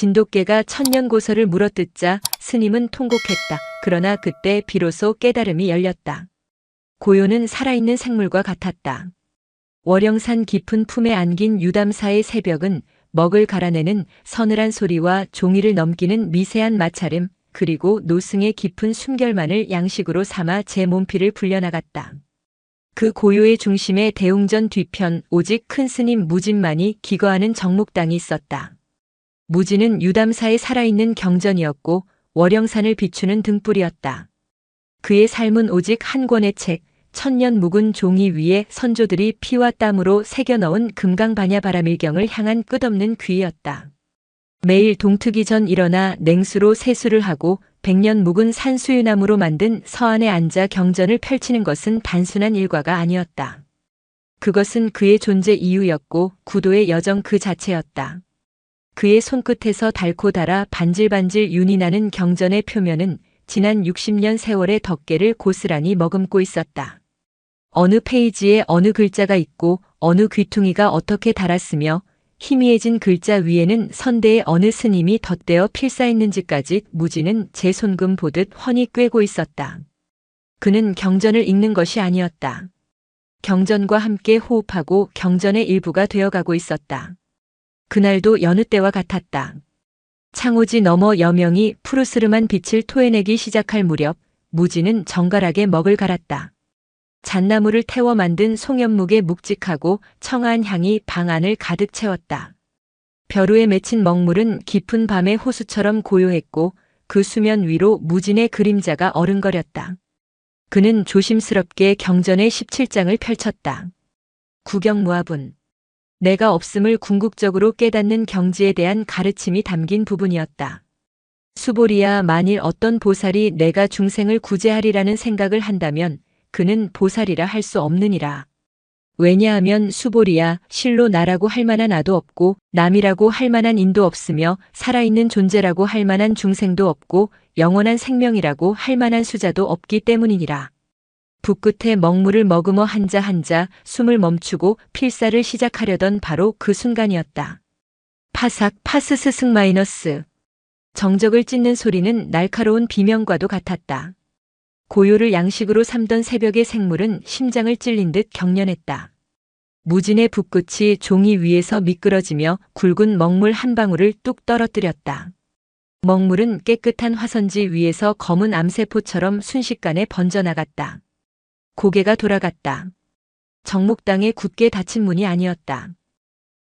진돗개가 천년고서를 물어뜯자 스님은 통곡했다. 그러나 그때 비로소 깨달음이 열렸다. 고요는 살아있는 생물과 같았다. 월영산 깊은 품에 안긴 유담사의 새벽은 먹을 갈아내는 서늘한 소리와 종이를 넘기는 미세한 마찰음, 그리고 노승의 깊은 숨결만을 양식으로 삼아 제 몸피를 불려나갔다. 그 고요의 중심에 대웅전 뒤편 오직 큰 스님 무진만이 기거하는 정목당이 있었다. 무진은 유담사의 살아있는 경전이었고 월영산을 비추는 등불이었다. 그의 삶은 오직 한 권의 책, 천년 묵은 종이 위에 선조들이 피와 땀으로 새겨넣은 금강반야바라밀경을 향한 끝없는 귀였다. 매일 동트기 전 일어나 냉수로 세수를 하고 100년 묵은 산수유나무로 만든 서안에 앉아 경전을 펼치는 것은 단순한 일과가 아니었다. 그것은 그의 존재 이유였고 구도의 여정 그 자체였다. 그의 손끝에서 닳고 닳아 반질반질 윤이 나는 경전의 표면은 지난 60년 세월의 덮개를 고스란히 머금고 있었다. 어느 페이지에 어느 글자가 있고 어느 귀퉁이가 어떻게 달았으며 희미해진 글자 위에는 선대의 어느 스님이 덧대어 필사했는지까지 무진은 제 손금 보듯 훤히 꿰고 있었다. 그는 경전을 읽는 것이 아니었다. 경전과 함께 호흡하고 경전의 일부가 되어가고 있었다. 그날도 여느 때와 같았다. 창호지 너머 여명이 푸르스름한 빛을 토해내기 시작할 무렵 무진은 정갈하게 먹을 갈았다. 잣나무를 태워 만든 송연묵에 묵직하고 청아한 향이 방 안을 가득 채웠다. 벼루에 맺힌 먹물은 깊은 밤의 호수처럼 고요했고 그 수면 위로 무진의 그림자가 어른거렸다. 그는 조심스럽게 경전의 17장을 펼쳤다. 구경무화분. 내가 없음을 궁극적으로 깨닫는 경지에 대한 가르침이 담긴 부분이었다. 수보리야, 만일 어떤 보살이 내가 중생을 구제하리라는 생각을 한다면 그는 보살이라 할 수 없느니라. 왜냐하면 수보리야, 실로 나라고 할 만한 아도 없고 남이라고 할 만한 인도 없으며 살아있는 존재라고 할 만한 중생도 없고 영원한 생명이라고 할 만한 수자도 없기 때문이니라. 붓끝에 먹물을 머금어 한자 한자 숨을 멈추고 필사를 시작하려던 바로 그 순간이었다. 파삭 파스스승 마이너스. 정적을 찢는 소리는 날카로운 비명과도 같았다. 고요를 양식으로 삼던 새벽의 생물은 심장을 찔린 듯 경련했다. 무진의 붓끝이 종이 위에서 미끄러지며 굵은 먹물 한 방울을 뚝 떨어뜨렸다. 먹물은 깨끗한 화선지 위에서 검은 암세포처럼 순식간에 번져나갔다. 고개가 돌아갔다. 정목당에 굳게 닫힌 문이 아니었다.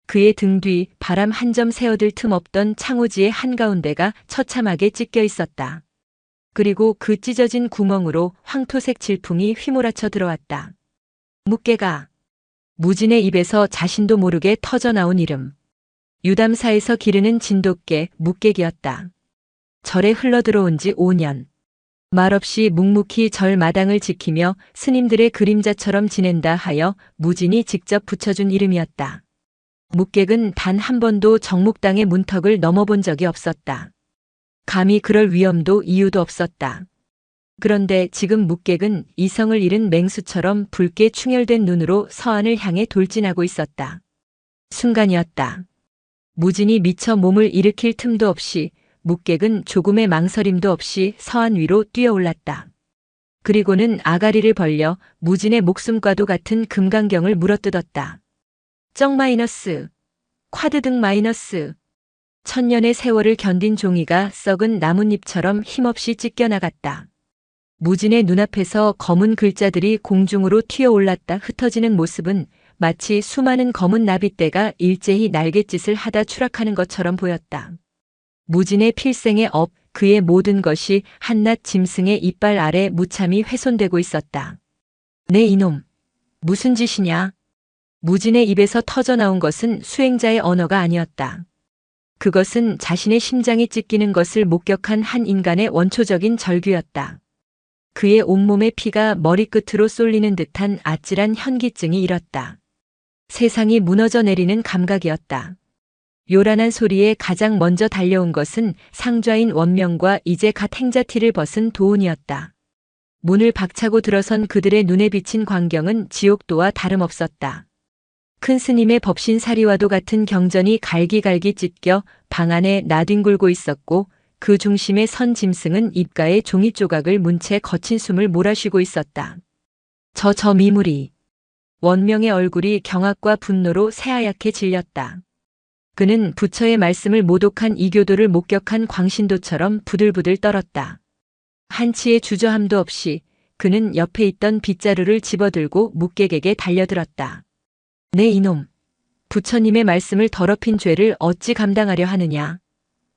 그의 등 뒤 바람 한 점 새어들 틈 없던 창호지의 한가운데가 처참하게 찢겨 있었다. 그리고 그 찢어진 구멍으로 황토색 질풍이 휘몰아쳐 들어왔다. 묵개가. 무진의 입에서 자신도 모르게 터져나온 이름. 유담사에서 기르는 진돗개 묵개기였다. 절에 흘러들어온 지 5년. 말없이 묵묵히 절 마당을 지키며 스님들의 그림자처럼 지낸다 하여 무진이 직접 붙여준 이름이었다. 묵객은 단 한 번도 정목당의 문턱을 넘어본 적이 없었다. 감히 그럴 위엄도 이유도 없었다. 그런데 지금 묵객은 이성을 잃은 맹수처럼 붉게 충혈된 눈으로 서안을 향해 돌진하고 있었다. 순간이었다. 무진이 미처 몸을 일으킬 틈도 없이 묵객은 조금의 망설임도 없이 서안 위로 뛰어올랐다. 그리고는 아가리를 벌려 무진의 목숨과도 같은 금강경을 물어뜯었다. 쩍 마이너스. 콰드등 마이너스. 천년의 세월을 견딘 종이가 썩은 나뭇잎처럼 힘없이 찢겨나갔다. 무진의 눈앞에서 검은 글자들이 공중으로 튀어올랐다 흩어지는 모습은 마치 수많은 검은 나빗대가 일제히 날갯짓을 하다 추락하는 것처럼 보였다. 무진의 필생의 업, 그의 모든 것이 한낱 짐승의 이빨 아래 무참히 훼손되고 있었다. 네 이놈, 무슨 짓이냐? 무진의 입에서 터져나온 것은 수행자의 언어가 아니었다. 그것은 자신의 심장이 찢기는 것을 목격한 한 인간의 원초적인 절규였다. 그의 온몸의 피가 머리끝으로 쏠리는 듯한 아찔한 현기증이 일었다. 세상이 무너져 내리는 감각이었다. 요란한 소리에 가장 먼저 달려온 것은 상좌인 원명과 이제 갓 행자티를 벗은 도운이었다. 문을 박차고 들어선 그들의 눈에 비친 광경은 지옥도와 다름없었다. 큰 스님의 법신사리와도 같은 경전이 갈기갈기 찢겨 방 안에 나뒹굴고 있었고 그 중심에 선 짐승은 입가에 종이 조각을 문 채 거친 숨을 몰아쉬고 있었다. 저 미물이. 원명의 얼굴이 경악과 분노로 새하얗게 질렸다. 그는 부처의 말씀을 모독한 이교도를 목격한 광신도처럼 부들부들 떨었다. 한치의 주저함도 없이 그는 옆에 있던 빗자루를 집어들고 묵객에게 달려들었다. 네 이놈. 부처님의 말씀을 더럽힌 죄를 어찌 감당하려 하느냐.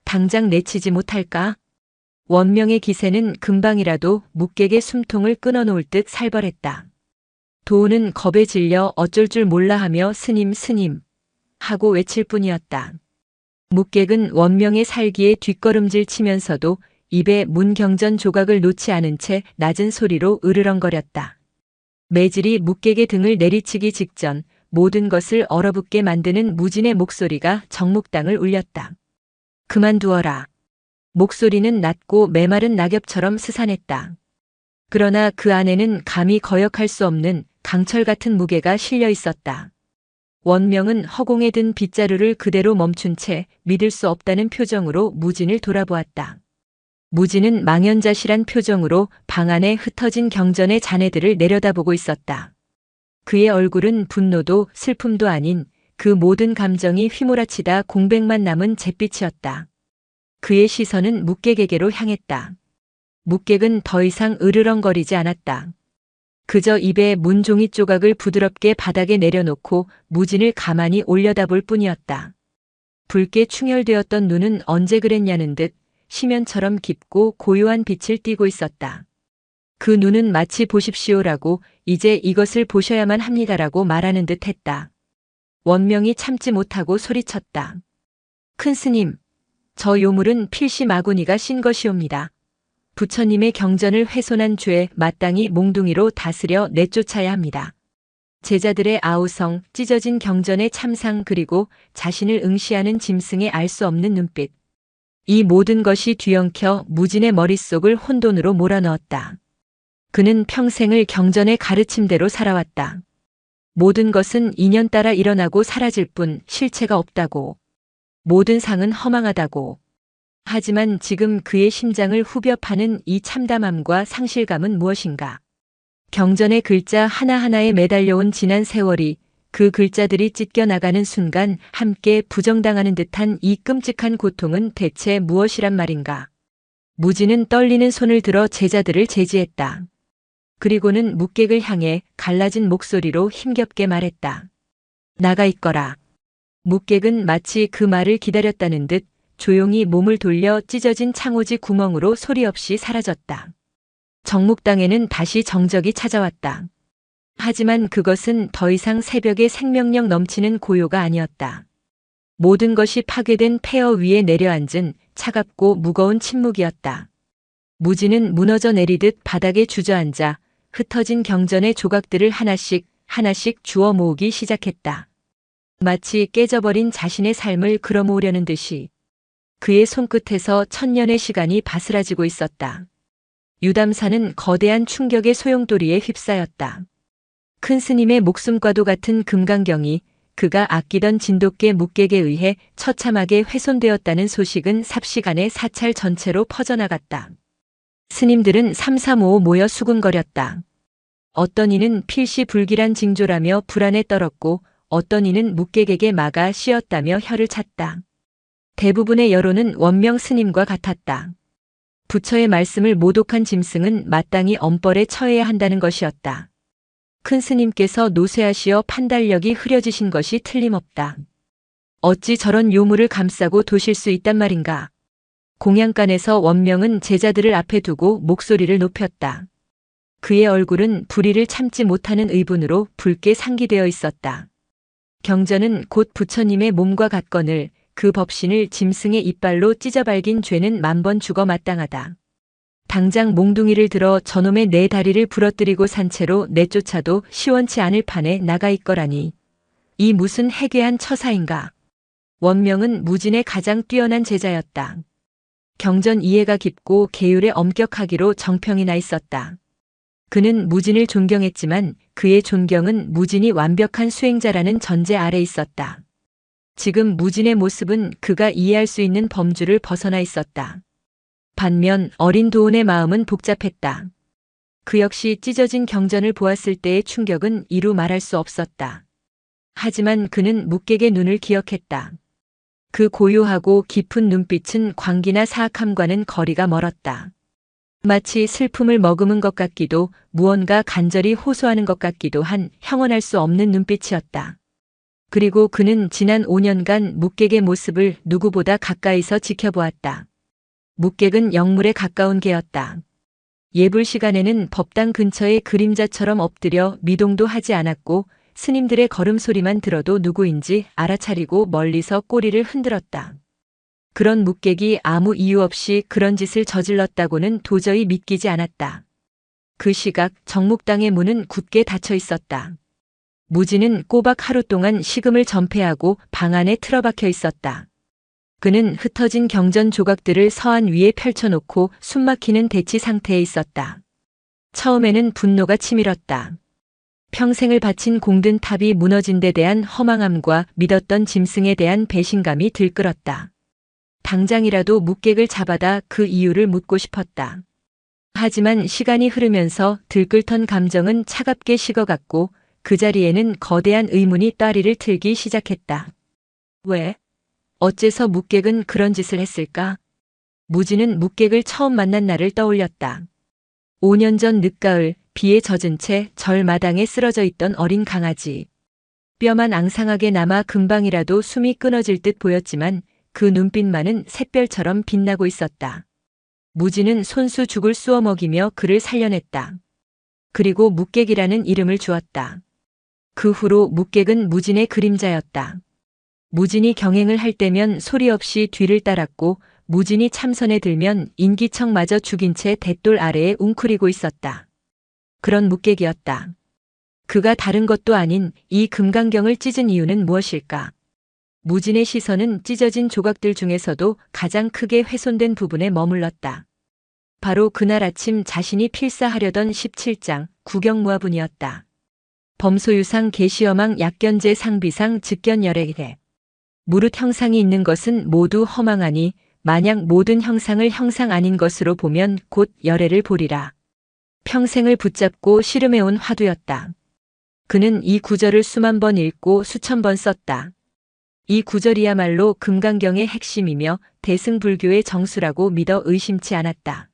당장 내치지 못할까? 원명의 기세는 금방이라도 묵객의 숨통을 끊어놓을 듯 살벌했다. 도우는 겁에 질려 어쩔 줄 몰라 하며 스님 스님 하고 외칠 뿐이었다. 묵객은 원명의 살기에 뒷걸음질 치면서도 입에 문경전 조각을 놓지 않은 채 낮은 소리로 으르렁거렸다. 매질이 묵객의 등을 내리치기 직전 모든 것을 얼어붙게 만드는 무진의 목소리가 정묵당을 울렸다. 그만두어라. 목소리는 낮고 메마른 낙엽처럼 스산했다. 그러나 그 안에는 감히 거역할 수 없는 강철 같은 무게가 실려 있었다. 원명은 허공에 든 빗자루를 그대로 멈춘 채 믿을 수 없다는 표정으로 무진을 돌아보았다. 무진은 망연자실한 표정으로 방 안에 흩어진 경전의 잔해들을 내려다보고 있었다. 그의 얼굴은 분노도 슬픔도 아닌 그 모든 감정이 휘몰아치다 공백만 남은 잿빛이었다. 그의 시선은 묵객에게로 향했다. 묵객은 더 이상 으르렁거리지 않았다. 그저 입에 문 종이 조각을 부드럽게 바닥에 내려놓고 무진을 가만히 올려다볼 뿐이었다. 붉게 충혈되었던 눈은 언제 그랬냐는 듯 심연처럼 깊고 고요한 빛을 띠고 있었다. 그 눈은 마치 보십시오라고 이제 이것을 보셔야만 합니다라고 말하는 듯 했다. 원명이 참지 못하고 소리쳤다. 큰 스님, 저 요물은 필시 마구니가 신 것이옵니다. 부처님의 경전을 훼손한 죄 마땅히 몽둥이로 다스려 내쫓아야 합니다. 제자들의 아우성, 찢어진 경전의 참상 그리고 자신을 응시하는 짐승의 알 수 없는 눈빛. 이 모든 것이 뒤엉켜 무진의 머릿속을 혼돈으로 몰아넣었다. 그는 평생을 경전의 가르침대로 살아왔다. 모든 것은 인연 따라 일어나고 사라질 뿐 실체가 없다고. 모든 상은 허망하다고. 하지만 지금 그의 심장을 후벼 파는 이 참담함과 상실감은 무엇인가? 경전의 글자 하나하나에 매달려온 지난 세월이 그 글자들이 찢겨나가는 순간 함께 부정당하는 듯한 이 끔찍한 고통은 대체 무엇이란 말인가? 무진은 떨리는 손을 들어 제자들을 제지했다. 그리고는 묵객을 향해 갈라진 목소리로 힘겹게 말했다. 나가 있거라. 묵객은 마치 그 말을 기다렸다는 듯 조용히 몸을 돌려 찢어진 창호지 구멍으로 소리 없이 사라졌다. 정묵당에는 다시 정적이 찾아왔다. 하지만 그것은 더 이상 새벽의 생명력 넘치는 고요가 아니었다. 모든 것이 파괴된 폐허 위에 내려앉은 차갑고 무거운 침묵이었다. 무진은 무너져 내리듯 바닥에 주저앉아 흩어진 경전의 조각들을 하나씩 하나씩 주워 모으기 시작했다. 마치 깨져버린 자신의 삶을 끌어모으려는 듯이 그의 손끝에서 천년의 시간이 바스라지고 있었다. 유담사는 거대한 충격의 소용돌이에 휩싸였다. 큰 스님의 목숨과도 같은 금강경이 그가 아끼던 진돗개 묵객에 의해 처참하게 훼손되었다는 소식은 삽시간에 사찰 전체로 퍼져나갔다. 스님들은 삼삼오오 모여 수군거렸다. 어떤 이는 필시불길한 징조라며 불안에 떨었고 어떤 이는 묵객에게 막아 씌었다며 혀를 찼다. 대부분의 여론은 원명 스님과 같았다. 부처의 말씀을 모독한 짐승은 마땅히 엄벌에 처해야 한다는 것이었다. 큰 스님께서 노쇠하시어 판단력이 흐려지신 것이 틀림없다. 어찌 저런 요물을 감싸고 도실 수 있단 말인가. 공양간에서 원명은 제자들을 앞에 두고 목소리를 높였다. 그의 얼굴은 불의를 참지 못하는 의분으로 붉게 상기되어 있었다. 경전은 곧 부처님의 몸과 같거늘 그 법신을 짐승의 이빨로 찢어발긴 죄는 만번 죽어 마땅하다. 당장 몽둥이를 들어 저놈의 네 다리를 부러뜨리고 산 채로 내쫓아도 시원치 않을 판에 나가 있거라니. 이 무슨 해괴한 처사인가. 원명은 무진의 가장 뛰어난 제자였다. 경전 이해가 깊고 계율에 엄격하기로 정평이 나 있었다. 그는 무진을 존경했지만 그의 존경은 무진이 완벽한 수행자라는 전제 아래 있었다. 지금 무진의 모습은 그가 이해할 수 있는 범주를 벗어나 있었다. 반면 어린 도훈의 마음은 복잡했다. 그 역시 찢어진 경전을 보았을 때의 충격은 이루 말할 수 없었다. 하지만 그는 묵객의 눈을 기억했다. 그 고요하고 깊은 눈빛은 광기나 사악함과는 거리가 멀었다. 마치 슬픔을 머금은 것 같기도 무언가 간절히 호소하는 것 같기도 한 형언할 수 없는 눈빛이었다. 그리고 그는 지난 5년간 묵객의 모습을 누구보다 가까이서 지켜보았다. 묵객은 영물에 가까운 개였다. 예불 시간에는 법당 근처의 그림자처럼 엎드려 미동도 하지 않았고 스님들의 걸음소리만 들어도 누구인지 알아차리고 멀리서 꼬리를 흔들었다. 그런 묵객이 아무 이유 없이 그런 짓을 저질렀다고는 도저히 믿기지 않았다. 그 시각 정묵당의 문은 굳게 닫혀 있었다. 무진은 꼬박 하루 동안 식음을 전폐하고 방 안에 틀어박혀 있었다. 그는 흩어진 경전 조각들을 서한 위에 펼쳐놓고 숨막히는 대치 상태에 있었다. 처음에는 분노가 치밀었다. 평생을 바친 공든 탑이 무너진 데 대한 허망함과 믿었던 짐승에 대한 배신감이 들끓었다. 당장이라도 묵객을 잡아다 그 이유를 묻고 싶었다. 하지만 시간이 흐르면서 들끓던 감정은 차갑게 식어갔고 그 자리에는 거대한 의문이 따리를 틀기 시작했다. 왜? 어째서 묵객은 그런 짓을 했을까? 무진은 묵객을 처음 만난 날을 떠올렸다. 5년 전 늦가을 비에 젖은 채 절 마당에 쓰러져 있던 어린 강아지. 뼈만 앙상하게 남아 금방이라도 숨이 끊어질 듯 보였지만 그 눈빛만은 샛별처럼 빛나고 있었다. 무진은 손수 죽을 쑤어 먹이며 그를 살려냈다. 그리고 묵객이라는 이름을 주었다. 그 후로 묵객은 무진의 그림자였다. 무진이 경행을 할 때면 소리 없이 뒤를 따랐고 무진이 참선에 들면 인기척마저 죽인 채 돛돌 아래에 웅크리고 있었다. 그런 묵객이었다. 그가 다른 것도 아닌 이 금강경을 찢은 이유는 무엇일까? 무진의 시선은 찢어진 조각들 중에서도 가장 크게 훼손된 부분에 머물렀다. 바로 그날 아침 자신이 필사하려던 17장 구경무화분이었다. 범소유상 계시여망 약견제 상비상 즉견열애래. 무릇 형상이 있는 것은 모두 허망하니 만약 모든 형상을 형상 아닌 것으로 보면 곧 열애를 보리라. 평생을 붙잡고 씨름해온 화두였다. 그는 이 구절을 수만 번 읽고 수천 번 썼다. 이 구절이야말로 금강경의 핵심이며 대승불교의 정수라고 믿어 의심치 않았다.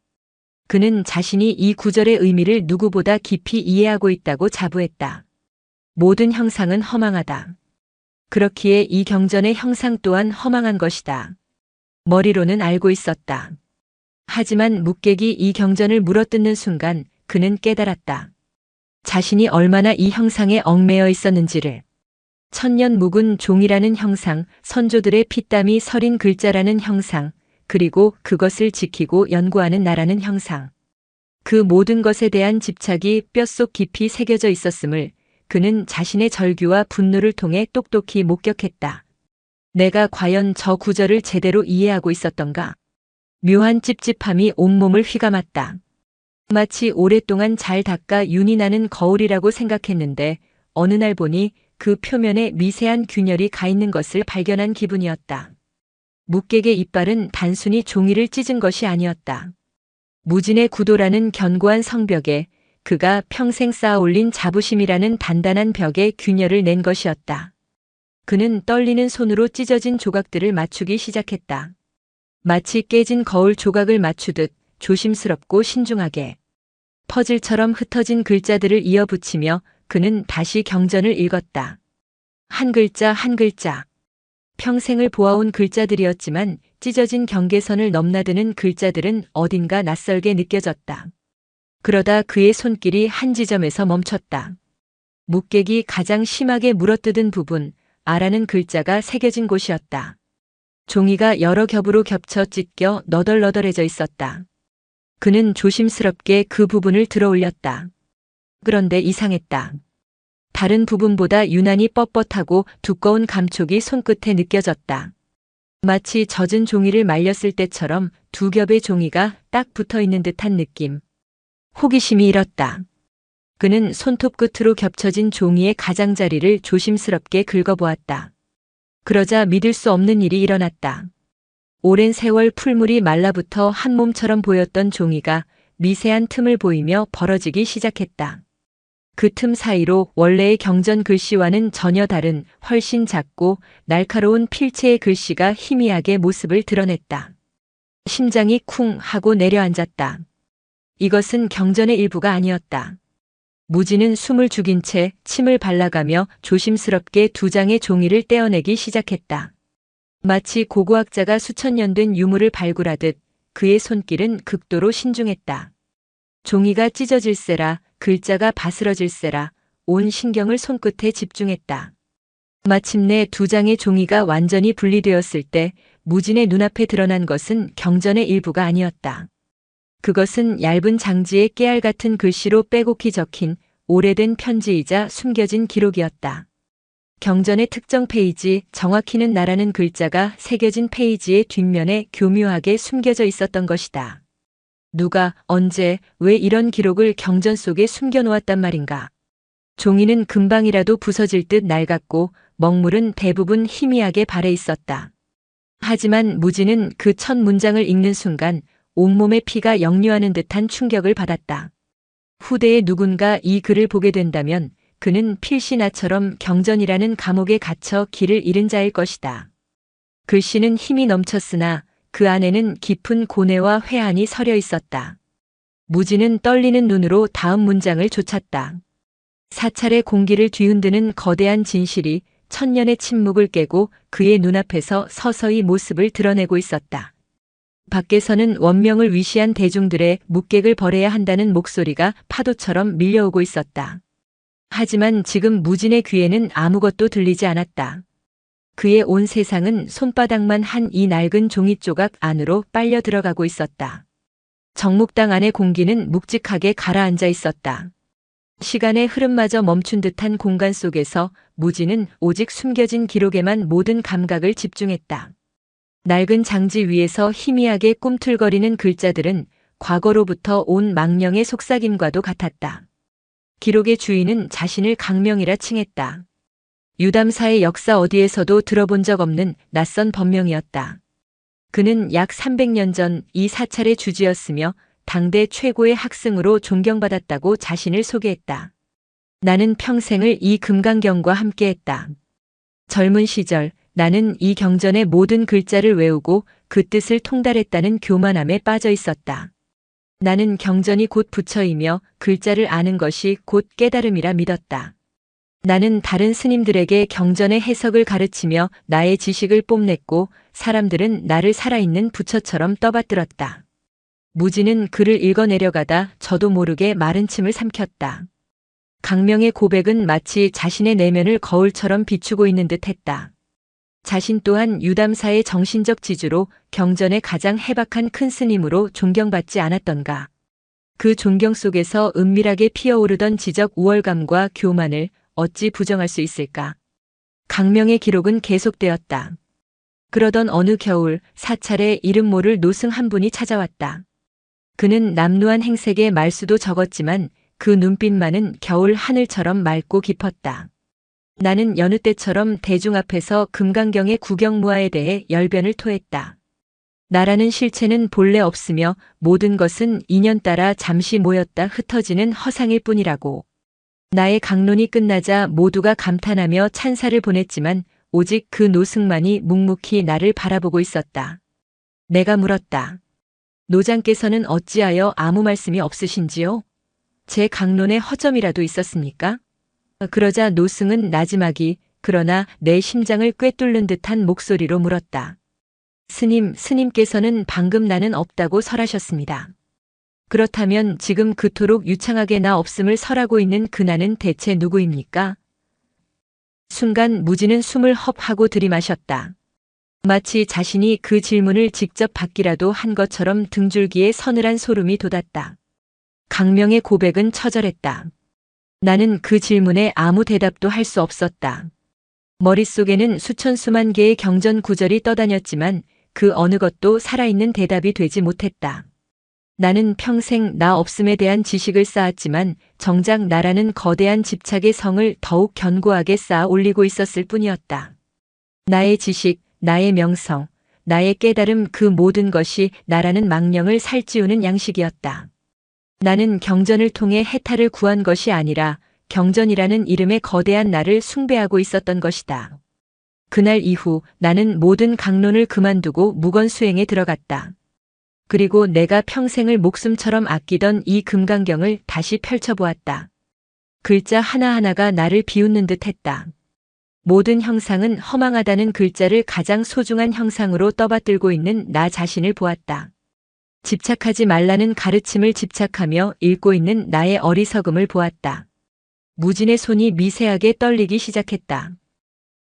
그는 자신이 이 구절의 의미를 누구보다 깊이 이해하고 있다고 자부했다. 모든 형상은 허망하다. 그렇기에 이 경전의 형상 또한 허망한 것이다. 머리로는 알고 있었다. 하지만 묵객이 이 경전을 물어뜯는 순간 그는 깨달았다. 자신이 얼마나 이 형상에 얽매여 있었는지를. 천년 묵은 종이라는 형상, 선조들의 피땀이 서린 글자라는 형상, 그리고 그것을 지키고 연구하는 나라는 형상. 그 모든 것에 대한 집착이 뼛속 깊이 새겨져 있었음을 그는 자신의 절규와 분노를 통해 똑똑히 목격했다. 내가 과연 저 구절을 제대로 이해하고 있었던가? 묘한 찝찝함이 온몸을 휘감았다. 마치 오랫동안 잘 닦아 윤이 나는 거울이라고 생각했는데 어느 날 보니 그 표면에 미세한 균열이 가 있는 것을 발견한 기분이었다. 묵객의 이빨은 단순히 종이를 찢은 것이 아니었다. 무진의 구도라는 견고한 성벽에 그가 평생 쌓아 올린 자부심이라는 단단한 벽에 균열을 낸 것이었다. 그는 떨리는 손으로 찢어진 조각들을 맞추기 시작했다. 마치 깨진 거울 조각을 맞추듯 조심스럽고 신중하게. 퍼즐처럼 흩어진 글자들을 이어붙이며 그는 다시 경전을 읽었다. 한 글자 한 글자. 평생을 보아온 글자들이었지만 찢어진 경계선을 넘나드는 글자들은 어딘가 낯설게 느껴졌다. 그러다 그의 손길이 한 지점에서 멈췄다. 묵객이 가장 심하게 물어뜯은 부분, 아라는 글자가 새겨진 곳이었다. 종이가 여러 겹으로 겹쳐 찢겨 너덜너덜해져 있었다. 그는 조심스럽게 그 부분을 들어 올렸다. 그런데 이상했다. 다른 부분보다 유난히 뻣뻣하고 두꺼운 감촉이 손끝에 느껴졌다. 마치 젖은 종이를 말렸을 때처럼 두 겹의 종이가 딱 붙어 있는 듯한 느낌. 호기심이 일었다. 그는 손톱 끝으로 겹쳐진 종이의 가장자리를 조심스럽게 긁어보았다. 그러자 믿을 수 없는 일이 일어났다. 오랜 세월 풀물이 말라붙어 한 몸처럼 보였던 종이가 미세한 틈을 보이며 벌어지기 시작했다. 그 틈 사이로 원래의 경전 글씨와는 전혀 다른 훨씬 작고 날카로운 필체의 글씨가 희미하게 모습을 드러냈다. 심장이 쿵 하고 내려앉았다. 이것은 경전의 일부가 아니었다. 무지는 숨을 죽인 채 침을 발라가며 조심스럽게 두 장의 종이를 떼어내기 시작했다. 마치 고고학자가 수천 년 된 유물을 발굴하듯 그의 손길은 극도로 신중했다. 종이가 찢어질세라, 글자가 바스러질세라, 온 신경을 손끝에 집중했다. 마침내 두 장의 종이가 완전히 분리되었을 때 무진의 눈앞에 드러난 것은 경전의 일부가 아니었다. 그것은 얇은 장지에 깨알 같은 글씨로 빼곡히 적힌 오래된 편지이자 숨겨진 기록이었다. 경전의 특정 페이지, 정확히는 나라는 글자가 새겨진 페이지의 뒷면에 교묘하게 숨겨져 있었던 것이다. 누가, 언제, 왜 이런 기록을 경전 속에 숨겨놓았단 말인가. 종이는 금방이라도 부서질 듯 낡았고 먹물은 대부분 희미하게 발해 있었다. 하지만 무지는 그 첫 문장을 읽는 순간 온몸의 피가 역류하는 듯한 충격을 받았다. 후대에 누군가 이 글을 보게 된다면 그는 필시 나처럼 경전이라는 감옥에 갇혀 길을 잃은 자일 것이다. 글씨는 힘이 넘쳤으나 그 안에는 깊은 고뇌와 회한이 서려 있었다. 무지는 떨리는 눈으로 다음 문장을 좇았다. 사찰의 공기를 뒤흔드는 거대한 진실이 천년의 침묵을 깨고 그의 눈앞에서 서서히 모습을 드러내고 있었다. 밖에서는 원명을 위시한 대중들의 묵객을 벌여야 한다는 목소리가 파도처럼 밀려오고 있었다. 하지만 지금 무진의 귀에는 아무것도 들리지 않았다. 그의 온 세상은 손바닥만 한 이 낡은 종이 조각 안으로 빨려 들어가고 있었다. 정묵당 안의 공기는 묵직하게 가라앉아 있었다. 시간의 흐름마저 멈춘 듯한 공간 속에서 무진은 오직 숨겨진 기록에만 모든 감각을 집중했다. 낡은 장지 위에서 희미하게 꿈틀거리는 글자들은 과거로부터 온 망령의 속삭임과도 같았다. 기록의 주인은 자신을 강명이라 칭했다. 유담사의 역사 어디에서도 들어본 적 없는 낯선 법명이었다. 그는 약 300년 전 이 사찰의 주지였으며 당대 최고의 학승으로 존경받았다고 자신을 소개했다. 나는 평생을 이 금강경과 함께했다. 젊은 시절 나는 이 경전의 모든 글자를 외우고 그 뜻을 통달했다는 교만함에 빠져 있었다. 나는 경전이 곧 부처이며 글자를 아는 것이 곧 깨달음이라 믿었다. 나는 다른 스님들에게 경전의 해석을 가르치며 나의 지식을 뽐냈고 사람들은 나를 살아있는 부처처럼 떠받들었다. 무지는 글을 읽어내려가다 저도 모르게 마른 침을 삼켰다. 강명의 고백은 마치 자신의 내면을 거울처럼 비추고 있는 듯 했다. 자신 또한 유담사의 정신적 지주로 경전의 가장 해박한 큰 스님으로 존경받지 않았던가. 그 존경 속에서 은밀하게 피어오르던 지적 우월감과 교만을 어찌 부정할 수 있을까. 강명의 기록은 계속되었다. 그러던 어느 겨울 사찰에 이름 모를 노승 한 분이 찾아왔다. 그는 남루한 행색의 말수도 적었지만 그 눈빛만은 겨울 하늘처럼 맑고 깊었다. 나는 여느 때처럼 대중 앞에서 금강경의 구경무화에 대해 열변을 토했다. 나라는 실체는 본래 없으며 모든 것은 인연 따라 잠시 모였다 흩어지는 허상일 뿐이라고. 나의 강론이 끝나자 모두가 감탄하며 찬사를 보냈지만 오직 그 노승만이 묵묵히 나를 바라보고 있었다. 내가 물었다. 노장께서는 어찌하여 아무 말씀이 없으신지요? 제 강론에 허점이라도 있었습니까? 그러자 노승은 나지막이 그러나 내 심장을 꿰뚫는 듯한 목소리로 물었다. 스님께서는 방금 나는 없다고 설하셨습니다. 그렇다면 지금 그토록 유창하게 나 없음을 설하고 있는 그 나는 대체 누구입니까? 순간 무지는 숨을 헙하고 들이마셨다. 마치 자신이 그 질문을 직접 받기라도 한 것처럼 등줄기에 서늘한 소름이 돋았다. 강명의 고백은 처절했다. 나는 그 질문에 아무 대답도 할 수 없었다. 머릿속에는 수천 수만 개의 경전 구절이 떠다녔지만 그 어느 것도 살아있는 대답이 되지 못했다. 나는 평생 나 없음에 대한 지식을 쌓았지만 정작 나라는 거대한 집착의 성을 더욱 견고하게 쌓아 올리고 있었을 뿐이었다. 나의 지식, 나의 명성, 나의 깨달음 그 모든 것이 나라는 망령을 살찌우는 양식이었다. 나는 경전을 통해 해탈을 구한 것이 아니라 경전이라는 이름의 거대한 나를 숭배하고 있었던 것이다. 그날 이후 나는 모든 강론을 그만두고 무건수행에 들어갔다. 그리고 내가 평생을 목숨처럼 아끼던 이 금강경을 다시 펼쳐보았다. 글자 하나하나가 나를 비웃는 듯 했다. 모든 형상은 허망하다는 글자를 가장 소중한 형상으로 떠받들고 있는 나 자신을 보았다. 집착하지 말라는 가르침을 집착하며 읽고 있는 나의 어리석음을 보았다. 무진의 손이 미세하게 떨리기 시작했다.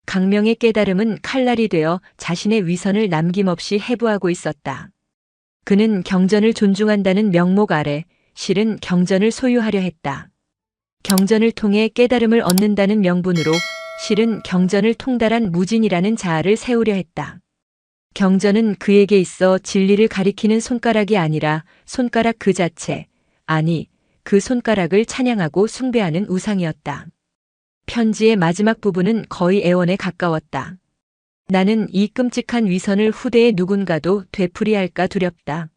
강명의 깨달음은 칼날이 되어 자신의 위선을 남김없이 해부하고 있었다. 그는 경전을 존중한다는 명목 아래 실은 경전을 소유하려 했다. 경전을 통해 깨달음을 얻는다는 명분으로 실은 경전을 통달한 무진이라는 자아를 세우려 했다. 경전은 그에게 있어 진리를 가리키는 손가락이 아니라 손가락 그 자체, 아니 그 손가락을 찬양하고 숭배하는 우상이었다. 편지의 마지막 부분은 거의 애원에 가까웠다. 나는 이 끔찍한 위선을 후대의 누군가도 되풀이할까 두렵다.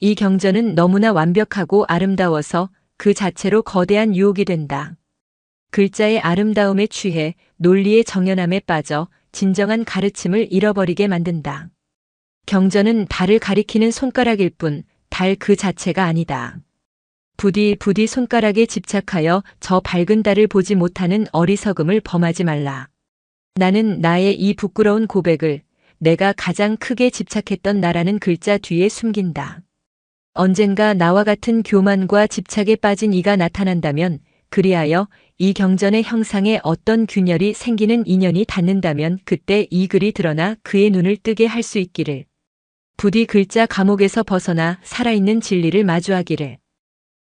이 경전은 너무나 완벽하고 아름다워서 그 자체로 거대한 유혹이 된다. 글자의 아름다움에 취해 논리의 정연함에 빠져 진정한 가르침을 잃어버리게 만든다. 경전은 달을 가리키는 손가락일 뿐 달 그 자체가 아니다. 부디 손가락에 집착하여 저 밝은 달을 보지 못하는 어리석음을 범하지 말라. 나는 나의 이 부끄러운 고백을 내가 가장 크게 집착했던 나라는 글자 뒤에 숨긴다. 언젠가 나와 같은 교만과 집착에 빠진 이가 나타난다면, 그리하여 이 경전의 형상에 어떤 균열이 생기는 인연이 닿는다면 그때 이 글이 드러나 그의 눈을 뜨게 할 수 있기를. 부디 글자 감옥에서 벗어나 살아있는 진리를 마주하기를.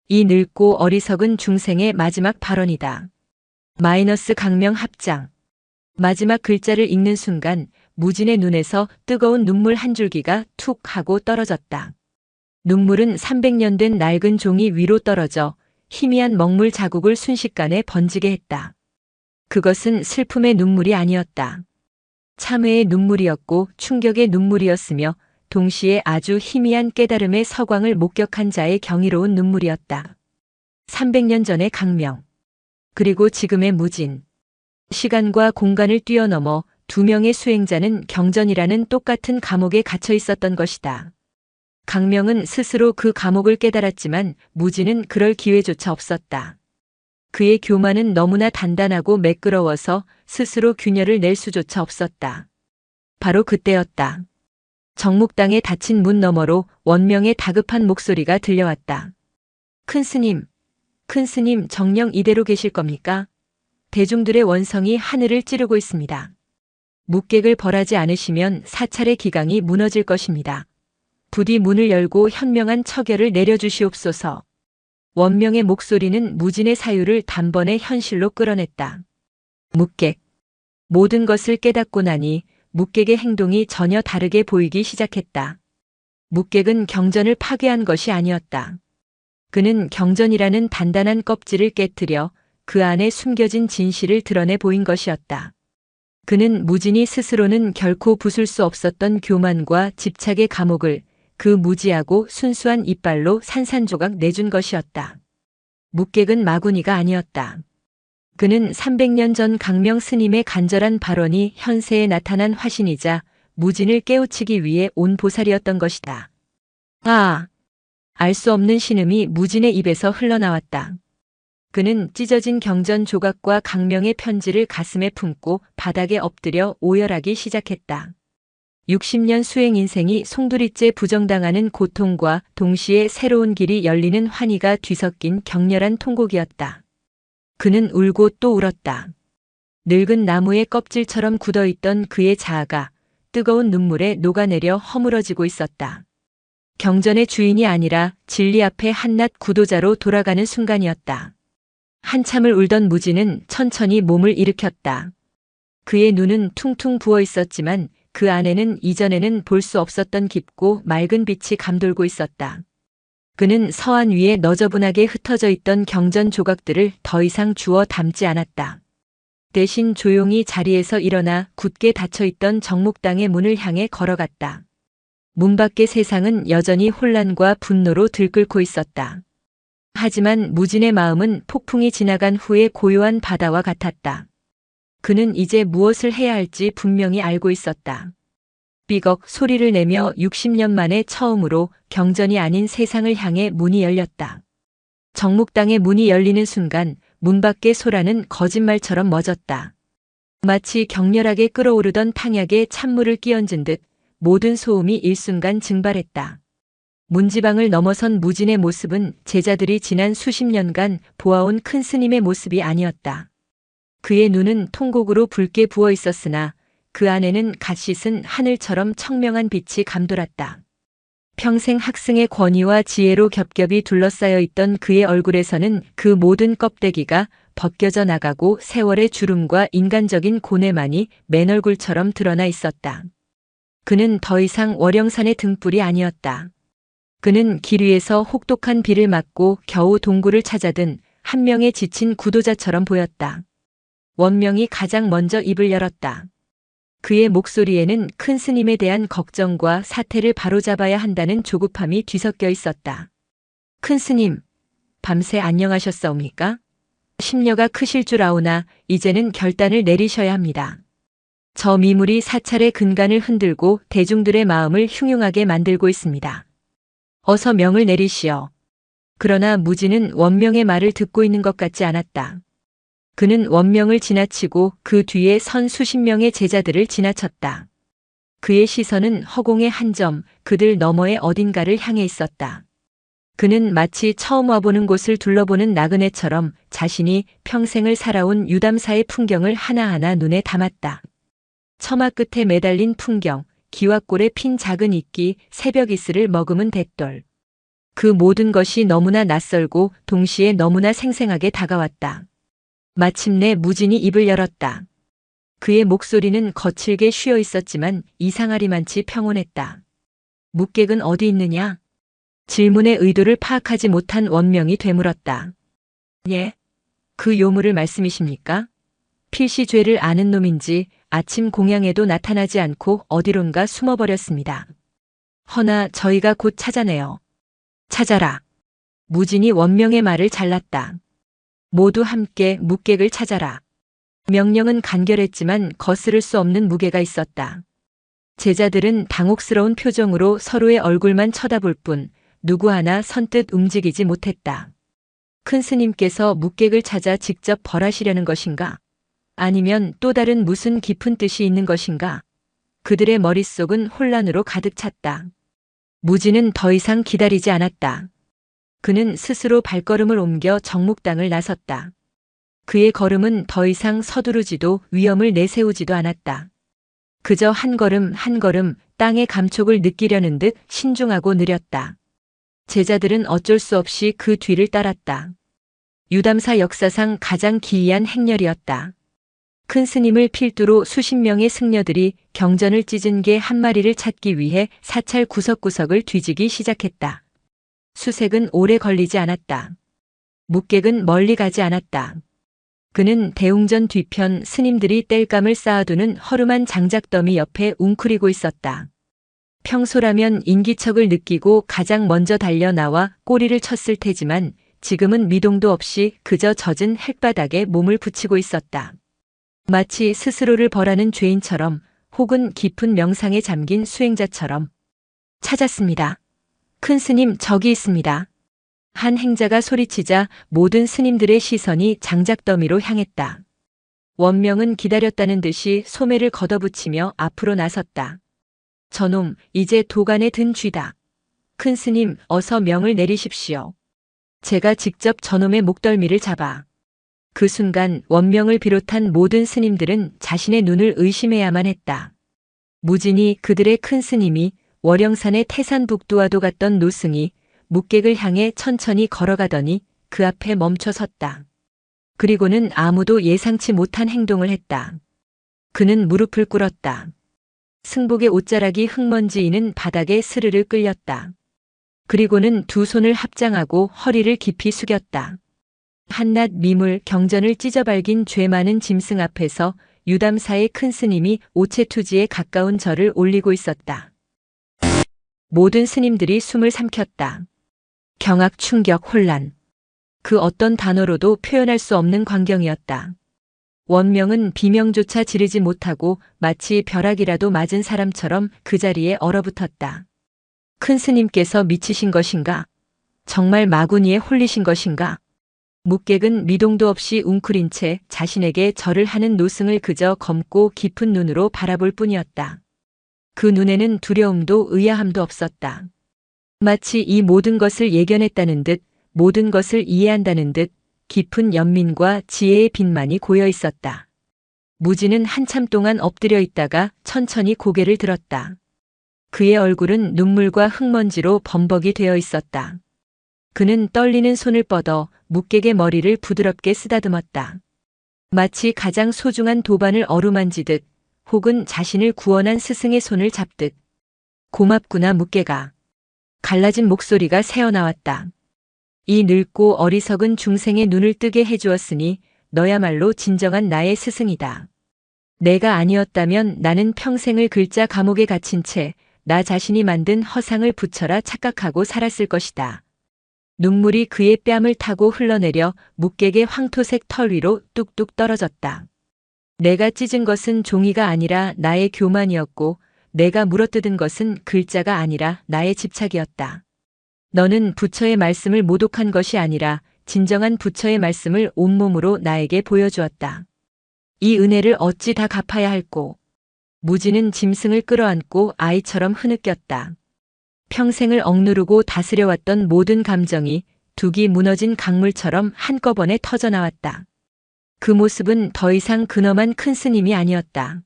이 늙고 어리석은 중생의 마지막 발언이다. 마이너스 강명 합장. 마지막 글자를 읽는 순간 무진의 눈에서 뜨거운 눈물 한 줄기가 툭 하고 떨어졌다. 눈물은 300년 된 낡은 종이 위로 떨어져 희미한 먹물 자국을 순식간에 번지게 했다. 그것은 슬픔의 눈물이 아니었다. 참회의 눈물이었고 충격의 눈물이었으며 동시에 아주 희미한 깨달음의 서광을 목격한 자의 경이로운 눈물이었다. 300년 전의 강명, 그리고 지금의 무진. 시간과 공간을 뛰어넘어 두 명의 수행자는 경전이라는 똑같은 감옥에 갇혀 있었던 것이다. 강명은 스스로 그 감옥을 깨달았지만 무진은 그럴 기회조차 없었다. 그의 교만은 너무나 단단하고 매끄러워서 스스로 균열을 낼 수조차 없었다. 바로 그때였다. 정묵당에 닫힌 문 너머로 원명의 다급한 목소리가 들려왔다. 큰 스님 정녕 이대로 계실 겁니까? 대중들의 원성이 하늘을 찌르고 있습니다. 묵객을 벌하지 않으시면 사찰의 기강이 무너질 것입니다. 부디 문을 열고 현명한 처결을 내려주시옵소서. 원명의 목소리는 무진의 사유를 단번에 현실로 끌어냈다. 묵객. 모든 것을 깨닫고 나니 묵객의 행동이 전혀 다르게 보이기 시작했다. 묵객은 경전을 파괴한 것이 아니었다. 그는 경전이라는 단단한 껍질을 깨뜨려 그 안에 숨겨진 진실을 드러내 보인 것이었다. 그는 무진이 스스로는 결코 부술 수 없었던 교만과 집착의 감옥을 그 무지하고 순수한 이빨로 산산조각 내준 것이었다. 묵객은 마구니가 아니었다. 그는 300년 전 강명 스님의 간절한 발언이 현세에 나타난 화신이자 무진을 깨우치기 위해 온 보살이었던 것이다. 아! 알 수 없는 신음이 무진의 입에서 흘러나왔다. 그는 찢어진 경전 조각과 강명의 편지를 가슴에 품고 바닥에 엎드려 오열하기 시작했다. 60년 수행 인생이 송두리째 부정당하는 고통과 동시에 새로운 길이 열리는 환희가 뒤섞인 격렬한 통곡이었다. 그는 울고 또 울었다. 늙은 나무의 껍질처럼 굳어있던 그의 자아가 뜨거운 눈물에 녹아내려 허물어지고 있었다. 경전의 주인이 아니라 진리 앞에 한낱 구도자로 돌아가는 순간이었다. 한참을 울던 무진은 천천히 몸을 일으켰다. 그의 눈은 퉁퉁 부어 있었지만 그 안에는 이전에는 볼 수 없었던 깊고 맑은 빛이 감돌고 있었다. 그는 서안 위에 너저분하게 흩어져 있던 경전 조각들을 더 이상 주워 담지 않았다. 대신 조용히 자리에서 일어나 굳게 닫혀있던 정목당의 문을 향해 걸어갔다. 문 밖의 세상은 여전히 혼란과 분노로 들끓고 있었다. 하지만 무진의 마음은 폭풍이 지나간 후의 고요한 바다와 같았다. 그는 이제 무엇을 해야 할지 분명히 알고 있었다. 삐걱 소리를 내며 60년 만에 처음으로 경전이 아닌 세상을 향해 문이 열렸다. 정목당의 문이 열리는 순간 문 밖의 소라는 거짓말처럼 멎었다. 마치 격렬하게 끓어오르던 탕약에 찬물을 끼얹은 듯 모든 소음이 일순간 증발했다. 문지방을 넘어선 무진의 모습은 제자들이 지난 수십 년간 보아온 큰 스님의 모습이 아니었다. 그의 눈은 통곡으로 붉게 부어 있었으나 그 안에는 갓 씻은 하늘처럼 청명한 빛이 감돌았다. 평생 학승의 권위와 지혜로 겹겹이 둘러싸여 있던 그의 얼굴에서는 그 모든 껍데기가 벗겨져 나가고 세월의 주름과 인간적인 고뇌만이 맨얼굴처럼 드러나 있었다. 그는 더 이상 월영산의 등불이 아니었다. 그는 길 위에서 혹독한 비를 맞고 겨우 동굴을 찾아든 한 명의 지친 구도자처럼 보였다. 원명이 가장 먼저 입을 열었다. 그의 목소리에는 큰 스님에 대한 걱정과 사태를 바로잡아야 한다는 조급함이 뒤섞여 있었다. 큰 스님, 밤새 안녕하셨사옵니까? 심려가 크실 줄 아오나 이제는 결단을 내리셔야 합니다. 저 미물이 사찰의 근간을 흔들고 대중들의 마음을 흉흉하게 만들고 있습니다. 어서 명을 내리시오. 그러나 무진은 원명의 말을 듣고 있는 것 같지 않았다. 그는 원명을 지나치고 그 뒤에 선 수십 명의 제자들을 지나쳤다. 그의 시선은 허공의 한 점, 그들 너머의 어딘가를 향해 있었다. 그는 마치 처음 와보는 곳을 둘러보는 나그네처럼 자신이 평생을 살아온 유담사의 풍경을 하나하나 눈에 담았다. 처마 끝에 매달린 풍경, 기와골에 핀 작은 이끼, 새벽 이슬을 머금은 돛돌. 그 모든 것이 너무나 낯설고 동시에 너무나 생생하게 다가왔다. 마침내 무진이 입을 열었다. 그의 목소리는 거칠게 쉬어 있었지만 이상하리만치 평온했다. 묵객은 어디 있느냐? 질문의 의도를 파악하지 못한 원명이 되물었다. 예? 그 요물을 말씀이십니까? 필시 죄를 아는 놈인지 아침 공양에도 나타나지 않고 어디론가 숨어버렸습니다. 허나 저희가 곧 찾아내요. 찾아라. 무진이 원명의 말을 잘랐다. 모두 함께 묵객을 찾아라. 명령은 간결했지만 거스를 수 없는 무게가 있었다. 제자들은 당혹스러운 표정으로 서로의 얼굴만 쳐다볼 뿐 누구 하나 선뜻 움직이지 못했다. 큰 스님께서 묵객을 찾아 직접 벌하시려는 것인가? 아니면 또 다른 무슨 깊은 뜻이 있는 것인가? 그들의 머릿속은 혼란으로 가득 찼다. 무진은 더 이상 기다리지 않았다. 그는 스스로 발걸음을 옮겨 정목당을 나섰다. 그의 걸음은 더 이상 서두르지도 위험을 내세우지도 않았다. 그저 한 걸음 한 걸음 땅의 감촉을 느끼려는 듯 신중하고 느렸다. 제자들은 어쩔 수 없이 그 뒤를 따랐다. 유담사 역사상 가장 기이한 행렬이었다. 큰 스님을 필두로 수십 명의 승려들이 경전을 찢은 개 한 마리를 찾기 위해 사찰 구석구석을 뒤지기 시작했다. 수색은 오래 걸리지 않았다. 묵객은 멀리 가지 않았다. 그는 대웅전 뒤편 스님들이 땔감을 쌓아두는 허름한 장작더미 옆에 웅크리고 있었다. 평소라면 인기척을 느끼고 가장 먼저 달려 나와 꼬리를 쳤을 테지만 지금은 미동도 없이 그저 젖은 흙바닥에 몸을 붙이고 있었다. 마치 스스로를 벌하는 죄인처럼 혹은 깊은 명상에 잠긴 수행자처럼. 찾았습니다. 큰 스님 저기 있습니다. 한 행자가 소리치자 모든 스님들의 시선이 장작더미로 향했다. 원명은 기다렸다는 듯이 소매를 걷어붙이며 앞으로 나섰다. 저놈 이제 도간에 든 쥐다. 큰 스님 어서 명을 내리십시오. 제가 직접 저놈의 목덜미를 잡아. 그 순간 원명을 비롯한 모든 스님들은 자신의 눈을 의심해야만 했다. 무진이 그들의 큰 스님이 월영산의 태산북두와도 같던 노승이 묵객을 향해 천천히 걸어가더니 그 앞에 멈춰 섰다. 그리고는 아무도 예상치 못한 행동을 했다. 그는 무릎을 꿇었다. 승복의 옷자락이 흙먼지이는 바닥에 스르르 끌렸다. 그리고는 두 손을 합장하고 허리를 깊이 숙였다. 한낱 미물 경전을 찢어발긴 죄 많은 짐승 앞에서 유담사의 큰 스님이 오체투지에 가까운 절을 올리고 있었다. 모든 스님들이 숨을 삼켰다. 경악, 충격, 혼란. 그 어떤 단어로도 표현할 수 없는 광경이었다. 원명은 비명조차 지르지 못하고 마치 벼락이라도 맞은 사람처럼 그 자리에 얼어붙었다. 큰 스님께서 미치신 것인가? 정말 마구니에 홀리신 것인가? 묵객은 미동도 없이 웅크린 채 자신에게 절을 하는 노승을 그저 검고 깊은 눈으로 바라볼 뿐이었다. 그 눈에는 두려움도 의아함도 없었다. 마치 이 모든 것을 예견했다는 듯, 모든 것을 이해한다는 듯 깊은 연민과 지혜의 빛만이 고여 있었다. 무지는 한참 동안 엎드려 있다가 천천히 고개를 들었다. 그의 얼굴은 눈물과 흙먼지로 범벅이 되어 있었다. 그는 떨리는 손을 뻗어 묵객의 머리를 부드럽게 쓰다듬었다. 마치 가장 소중한 도반을 어루만지듯 혹은 자신을 구원한 스승의 손을 잡듯. 고맙구나 묵객아. 갈라진 목소리가 새어나왔다. 이 늙고 어리석은 중생의 눈을 뜨게 해주었으니 너야말로 진정한 나의 스승이다. 내가 아니었다면 나는 평생을 글자 감옥에 갇힌 채 나 자신이 만든 허상을 부처라 착각하고 살았을 것이다. 눈물이 그의 뺨을 타고 흘러내려 묵객의 황토색 털 위로 뚝뚝 떨어졌다. 내가 찢은 것은 종이가 아니라 나의 교만이었고 내가 물어뜯은 것은 글자가 아니라 나의 집착이었다. 너는 부처의 말씀을 모독한 것이 아니라 진정한 부처의 말씀을 온몸으로 나에게 보여주었다. 이 은혜를 어찌 다 갚아야 할꼬. 무지는 짐승을 끌어안고 아이처럼 흐느꼈다. 평생을 억누르고 다스려왔던 모든 감정이 둑이 무너진 강물처럼 한꺼번에 터져나왔다. 그 모습은 더 이상 근엄한 큰 스님이 아니었다.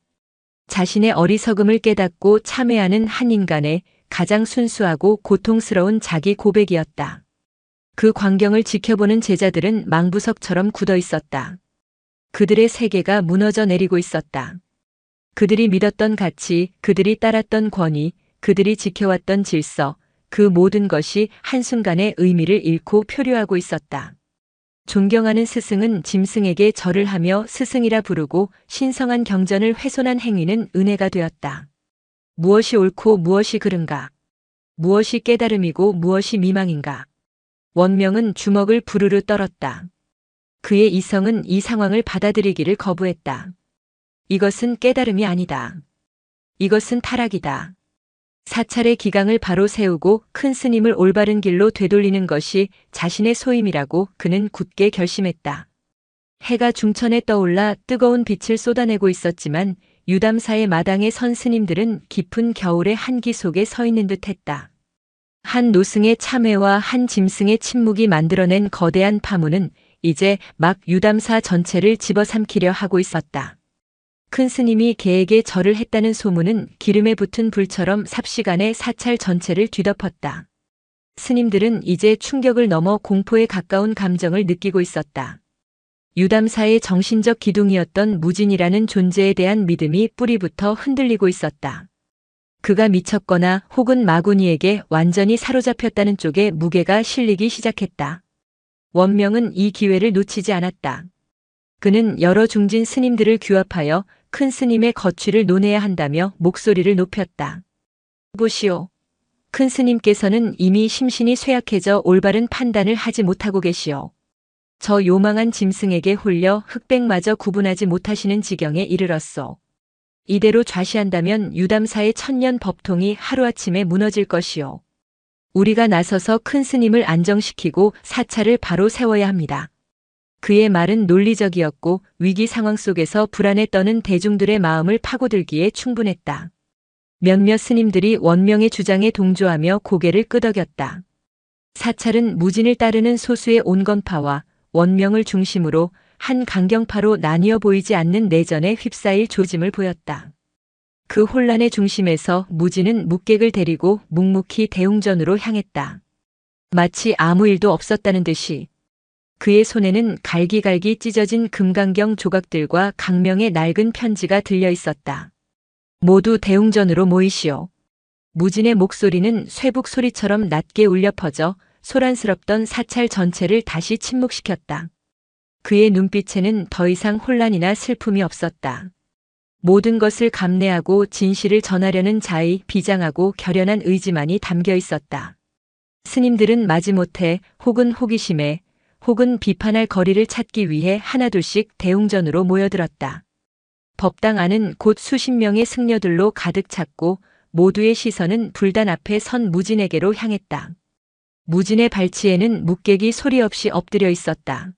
자신의 어리석음을 깨닫고 참회하는 한 인간의 가장 순수하고 고통스러운 자기 고백이었다. 그 광경을 지켜보는 제자들은 망부석처럼 굳어 있었다. 그들의 세계가 무너져 내리고 있었다. 그들이 믿었던 가치, 그들이 따랐던 권위, 그들이 지켜왔던 질서, 그 모든 것이 한순간에 의미를 잃고 표류하고 있었다. 존경하는 스승은 짐승에게 절을 하며 스승이라 부르고 신성한 경전을 훼손한 행위는 은혜가 되었다. 무엇이 옳고 무엇이 그른가? 무엇이 깨달음이고 무엇이 미망인가? 원명은 주먹을 부르르 떨었다. 그의 이성은 이 상황을 받아들이기를 거부했다. 이것은 깨달음이 아니다. 이것은 타락이다. 사찰의 기강을 바로 세우고 큰 스님을 올바른 길로 되돌리는 것이 자신의 소임이라고 그는 굳게 결심했다. 해가 중천에 떠올라 뜨거운 빛을 쏟아내고 있었지만 유담사의 마당에 선 스님들은 깊은 겨울의 한기 속에 서 있는 듯했다. 한 노승의 참회와 한 짐승의 침묵이 만들어낸 거대한 파문은 이제 막 유담사 전체를 집어삼키려 하고 있었다. 큰 스님이 개에게 절을 했다는 소문은 기름에 붙은 불처럼 삽시간에 사찰 전체를 뒤덮었다. 스님들은 이제 충격을 넘어 공포에 가까운 감정을 느끼고 있었다. 유담사의 정신적 기둥이었던 무진이라는 존재에 대한 믿음이 뿌리부터 흔들리고 있었다. 그가 미쳤거나 혹은 마구니에게 완전히 사로잡혔다는 쪽에 무게가 실리기 시작했다. 원명은 이 기회를 놓치지 않았다. 그는 여러 중진 스님들을 규합하여 큰 스님의 거취를 논해야 한다며 목소리를 높였다. 보시오. 큰 스님께서는 이미 심신이 쇠약해져 올바른 판단을 하지 못하고 계시오. 저 요망한 짐승에게 홀려 흑백마저 구분하지 못하시는 지경에 이르렀소. 이대로 좌시한다면 유담사의 천년 법통이 하루아침에 무너질 것이오. 우리가 나서서 큰 스님을 안정시키고 사찰을 바로 세워야 합니다. 그의 말은 논리적이었고 위기 상황 속에서 불안에 떠는 대중들의 마음을 파고들기에 충분했다. 몇몇 스님들이 원명의 주장에 동조하며 고개를 끄덕였다. 사찰은 무진을 따르는 소수의 온건파와 원명을 중심으로 한 강경파로 나뉘어 보이지 않는 내전에 휩싸일 조짐을 보였다. 그 혼란의 중심에서 무진은 묵객을 데리고 묵묵히 대웅전으로 향했다. 마치 아무 일도 없었다는 듯이. 그의 손에는 갈기갈기 찢어진 금강경 조각들과 강명의 낡은 편지가 들려 있었다. 모두 대웅전으로 모이시오. 무진의 목소리는 쇠북 소리처럼 낮게 울려 퍼져 소란스럽던 사찰 전체를 다시 침묵시켰다. 그의 눈빛에는 더 이상 혼란이나 슬픔이 없었다. 모든 것을 감내하고 진실을 전하려는 자의 비장하고 결연한 의지만이 담겨 있었다. 스님들은 마지못해 혹은 호기심에 혹은 비판할 거리를 찾기 위해 하나둘씩 대웅전으로 모여들었다. 법당 안은 곧 수십 명의 승려들로 가득 찼고 모두의 시선은 불단 앞에 선 무진에게로 향했다. 무진의 발치에는 묵객이 소리 없이 엎드려 있었다.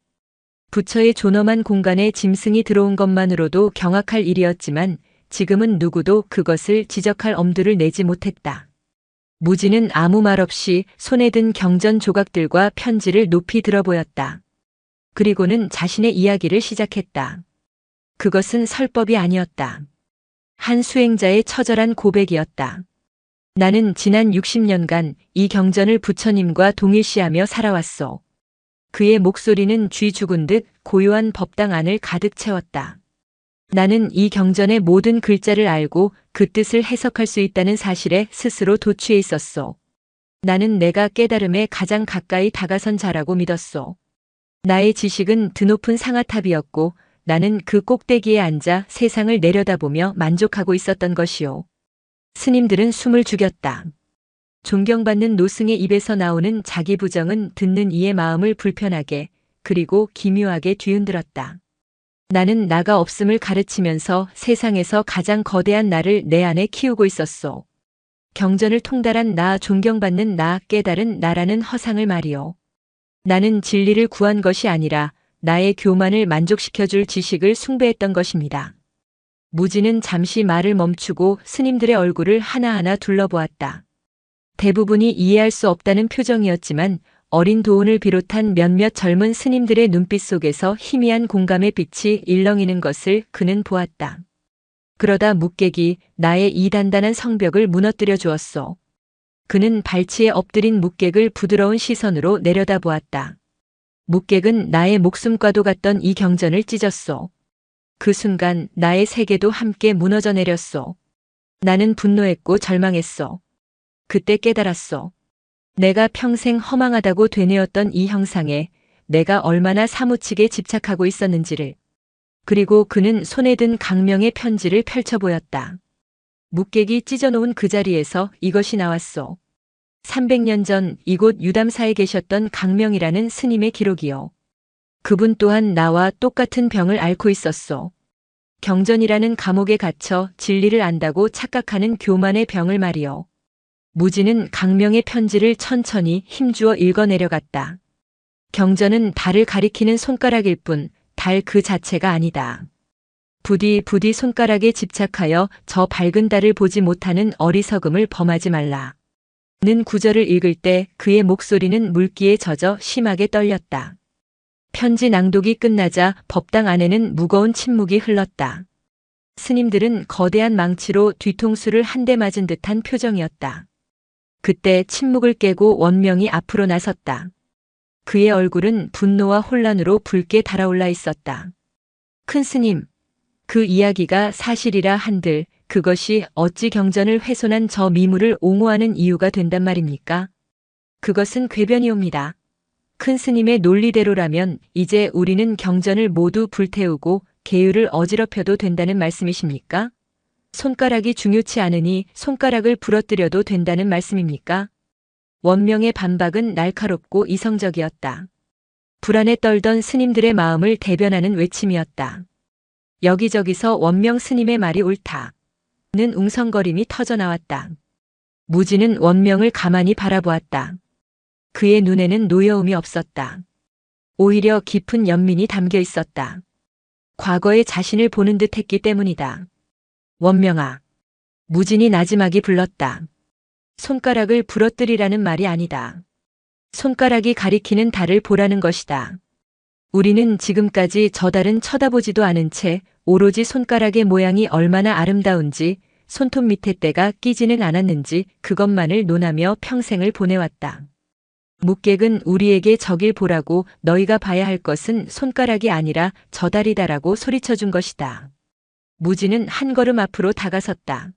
부처의 존엄한 공간에 짐승이 들어온 것만으로도 경악할 일이었지만 지금은 누구도 그것을 지적할 엄두를 내지 못했다. 무진은 아무 말 없이 손에 든 경전 조각들과 편지를 높이 들어 보였다. 그리고는 자신의 이야기를 시작했다. 그것은 설법이 아니었다. 한 수행자의 처절한 고백이었다. 나는 지난 60년간 이 경전을 부처님과 동일시하며 살아왔소. 그의 목소리는 쥐 죽은 듯 고요한 법당 안을 가득 채웠다. 나는 이 경전의 모든 글자를 알고 그 뜻을 해석할 수 있다는 사실에 스스로 도취해 있었소. 나는 내가 깨달음에 가장 가까이 다가선 자라고 믿었소. 나의 지식은 드높은 상아탑이었고 나는 그 꼭대기에 앉아 세상을 내려다보며 만족하고 있었던 것이오. 스님들은 숨을 죽였다. 존경받는 노승의 입에서 나오는 자기 부정은 듣는 이의 마음을 불편하게 그리고 기묘하게 뒤흔들었다. 나는 나가 없음을 가르치면서 세상에서 가장 거대한 나를 내 안에 키우고 있었소. 경전을 통달한 나, 존경받는 나, 깨달은 나라는 허상을 말이오. 나는 진리를 구한 것이 아니라 나의 교만을 만족시켜줄 지식을 숭배했던 것입니다. 무진은 잠시 말을 멈추고 스님들의 얼굴을 하나하나 둘러보았다. 대부분이 이해할 수 없다는 표정이었지만 어린 도훈을 비롯한 몇몇 젊은 스님들의 눈빛 속에서 희미한 공감의 빛이 일렁이는 것을 그는 보았다. 그러다 묵객이 나의 이 단단한 성벽을 무너뜨려 주었소. 그는 발치에 엎드린 묵객을 부드러운 시선으로 내려다보았다. 묵객은 나의 목숨과도 같던 이 경전을 찢었소. 그 순간 나의 세계도 함께 무너져 내렸소. 나는 분노했고 절망했소. 그때 깨달았소. 내가 평생 허망하다고 되뇌었던 이 형상에 내가 얼마나 사무치게 집착하고 있었는지를. 그리고 그는 손에 든 강명의 편지를 펼쳐 보였다. 묵객이 찢어놓은 그 자리에서 이것이 나왔소. 300년 전 이곳 유담사에 계셨던 강명이라는 스님의 기록이요. 그분 또한 나와 똑같은 병을 앓고 있었소. 경전이라는 감옥에 갇혀 진리를 안다고 착각하는 교만의 병을 말이요. 무진은 강명의 편지를 천천히 힘주어 읽어내려갔다. 경전은 달을 가리키는 손가락일 뿐 달 그 자체가 아니다. 부디 손가락에 집착하여 저 밝은 달을 보지 못하는 어리석음을 범하지 말라. 는 구절을 읽을 때 그의 목소리는 물기에 젖어 심하게 떨렸다. 편지 낭독이 끝나자 법당 안에는 무거운 침묵이 흘렀다. 스님들은 거대한 망치로 뒤통수를 한 대 맞은 듯한 표정이었다. 그때 침묵을 깨고 원명이 앞으로 나섰다. 그의 얼굴은 분노와 혼란으로 붉게 달아올라 있었다. 큰 스님, 그 이야기가 사실이라 한들 그것이 어찌 경전을 훼손한 저 미물을 옹호하는 이유가 된단 말입니까? 그것은 궤변이옵니다. 큰 스님의 논리대로라면 이제 우리는 경전을 모두 불태우고 계율을 어지럽혀도 된다는 말씀이십니까? 손가락이 중요치 않으니 손가락을 부러뜨려도 된다는 말씀입니까? 원명의 반박은 날카롭고 이성적이었다. 불안에 떨던 스님들의 마음을 대변하는 외침이었다. 여기저기서 원명 스님의 말이 옳다. 는 웅성거림이 터져나왔다. 무진은 원명을 가만히 바라보았다. 그의 눈에는 노여움이 없었다. 오히려 깊은 연민이 담겨 있었다. 과거의 자신을 보는 듯 했기 때문이다. 원명아. 무진이 나지막이 불렀다. 손가락을 부러뜨리라는 말이 아니다. 손가락이 가리키는 달을 보라는 것이다. 우리는 지금까지 저 달은 쳐다보지도 않은 채 오로지 손가락의 모양이 얼마나 아름다운지 손톱 밑에 때가 끼지는 않았는지 그것만을 논하며 평생을 보내왔다. 묵객은 우리에게 저길 보라고 너희가 봐야 할 것은 손가락이 아니라 저 달이다라고 소리쳐 준 것이다. 무진은 한 걸음 앞으로 다가섰다.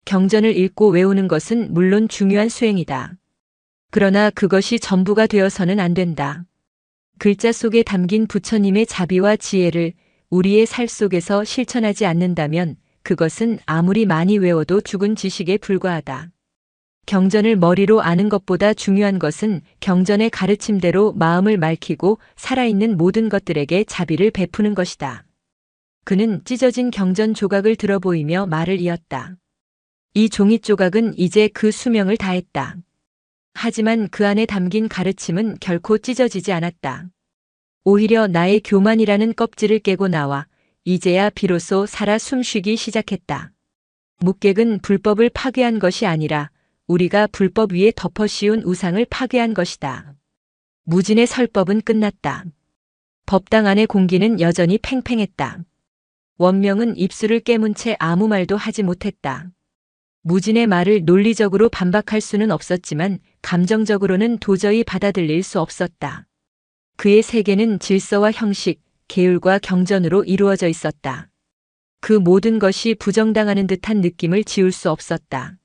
경전을 읽고 외우는 것은 물론 중요한 수행이다. 그러나 그것이 전부가 되어서는 안 된다. 글자 속에 담긴 부처님의 자비와 지혜를 우리의 살 속에서 실천하지 않는다면 그것은 아무리 많이 외워도 죽은 지식에 불과하다. 경전을 머리로 아는 것보다 중요한 것은 경전의 가르침대로 마음을 맑히고 살아있는 모든 것들에게 자비를 베푸는 것이다. 그는 찢어진 경전 조각을 들어 보이며 말을 이었다. 이 종이 조각은 이제 그 수명을 다했다. 하지만 그 안에 담긴 가르침은 결코 찢어지지 않았다. 오히려 나의 교만이라는 껍질을 깨고 나와 이제야 비로소 살아 숨쉬기 시작했다. 묵객은 불법을 파괴한 것이 아니라 우리가 불법 위에 덮어 씌운 우상을 파괴한 것이다. 무진의 설법은 끝났다. 법당 안의 공기는 여전히 팽팽했다. 원명은 입술을 깨문 채 아무 말도 하지 못했다. 무진의 말을 논리적으로 반박할 수는 없었지만 감정적으로는 도저히 받아들일 수 없었다. 그의 세계는 질서와 형식, 계율과 경전으로 이루어져 있었다. 그 모든 것이 부정당하는 듯한 느낌을 지울 수 없었다.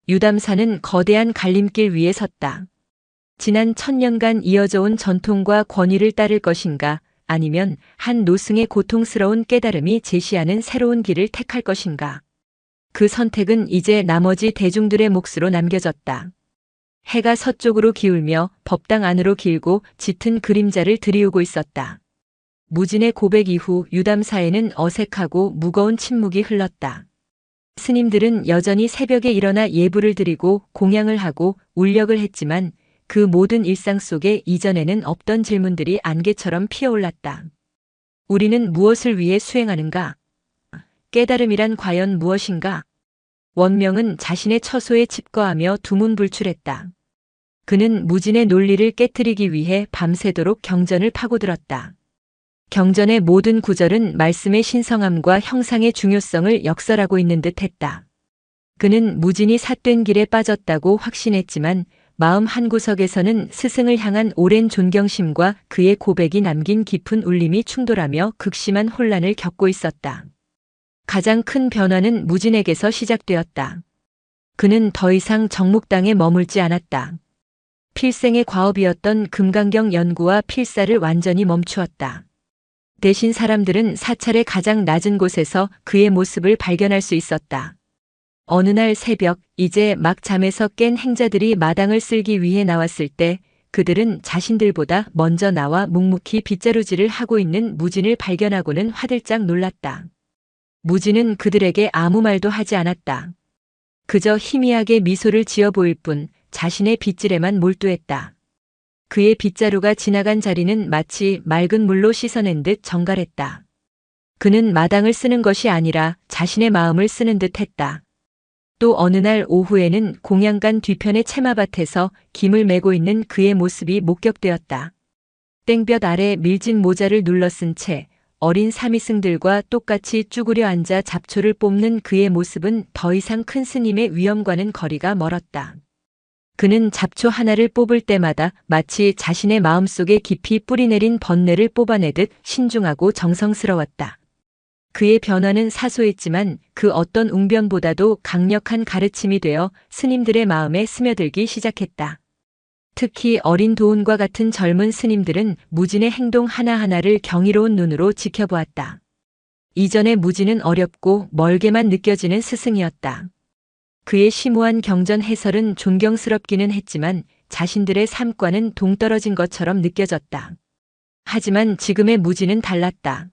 유담사는 거대한 갈림길 위에 섰다. 지난 1000년간 이어져 온 전통과 권위를 따를 것인가, 아니면 한 노승의 고통스러운 깨달음이 제시하는 새로운 길을 택할 것인가. 그 선택은 이제 나머지 대중들의 몫으로 남겨졌다. 해가 서쪽으로 기울며 법당 안으로 길고 짙은 그림자를 들이우고 있었다. 무진의 고백 이후 유담사에는 어색하고 무거운 침묵이 흘렀다. 스님들은 여전히 새벽에 일어나 예불을 드리고 공양을 하고 울력을 했지만 그 모든 일상 속에 이전에는 없던 질문들이 안개처럼 피어올랐다. 우리는 무엇을 위해 수행하는가? 깨달음이란 과연 무엇인가? 원명은 자신의 처소에 칩거하며 두문불출했다. 그는 무진의 논리를 깨트리기 위해 밤새도록 경전을 파고들었다. 경전의 모든 구절은 말씀의 신성함과 형상의 중요성을 역설하고 있는 듯 했다. 그는 무진이 삿된 길에 빠졌다고 확신했지만 마음 한구석에서는 스승을 향한 오랜 존경심과 그의 고백이 남긴 깊은 울림이 충돌하며 극심한 혼란을 겪고 있었다. 가장 큰 변화는 무진에게서 시작되었다. 그는 더 이상 정묵당에 머물지 않았다. 필생의 과업이었던 금강경 연구와 필사를 완전히 멈추었다. 대신 사람들은 사찰의 가장 낮은 곳에서 그의 모습을 발견할 수 있었다. 어느 날 새벽, 이제 막 잠에서 깬 행자들이 마당을 쓸기 위해 나왔을 때 그들은 자신들보다 먼저 나와 묵묵히 빗자루질을 하고 있는 무진을 발견하고는 화들짝 놀랐다. 무진은 그들에게 아무 말도 하지 않았다. 그저 희미하게 미소를 지어 보일 뿐 자신의 빗질에만 몰두했다. 그의 빗자루가 지나간 자리는 마치 맑은 물로 씻어낸 듯 정갈했다. 그는 마당을 쓰는 것이 아니라 자신의 마음을 쓰는 듯 했다. 또 어느 날 오후에는 공양간 뒤편의 채마밭에서 김을 메고 있는 그의 모습이 목격되었다. 땡볕 아래 밀진 모자를 눌러쓴 채 어린 사미승들과 똑같이 쭈그려 앉아 잡초를 뽑는 그의 모습은 더 이상 큰 스님의 위엄과는 거리가 멀었다. 그는 잡초 하나를 뽑을 때마다 마치 자신의 마음속에 깊이 뿌리내린 번뇌를 뽑아내듯 신중하고 정성스러웠다. 그의 변화는 사소했지만 그 어떤 웅변보다도 강력한 가르침이 되어 스님들의 마음에 스며들기 시작했다. 특히 어린 도훈과 같은 젊은 스님들은 무진의 행동 하나하나를 경이로운 눈으로 지켜보았다. 이전의 무진은 어렵고 멀게만 느껴지는 스승이었다. 그의 심오한 경전 해설은 존경스럽기는 했지만 자신들의 삶과는 동떨어진 것처럼 느껴졌다. 하지만 지금의 무진은 달랐다.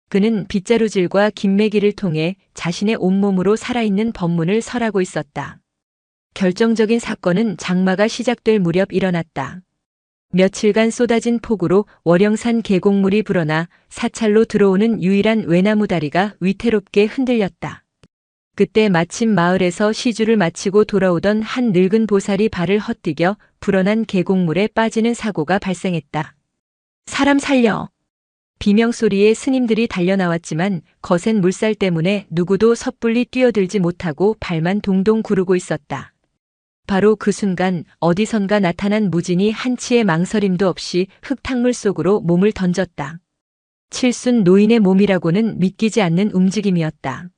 그는 빗자루질과 김매기를 통해 자신의 온몸으로 살아있는 법문을 설하고 있었다. 결정적인 사건은 장마가 시작될 무렵 일어났다. 며칠간 쏟아진 폭우로 월영산 계곡물이 불어나 사찰로 들어오는 유일한 외나무 다리가 위태롭게 흔들렸다. 그때 마침 마을에서 시주를 마치고 돌아오던 한 늙은 보살이 발을 헛디뎌 불어난 계곡물에 빠지는 사고가 발생했다. 사람 살려! 비명소리에 스님들이 달려나왔지만 거센 물살 때문에 누구도 섣불리 뛰어들지 못하고 발만 동동 구르고 있었다. 바로 그 순간 어디선가 나타난 무진이 한치의 망설임도 없이 흙탕물 속으로 몸을 던졌다. 칠순 노인의 몸이라고는 믿기지 않는 움직임이었다.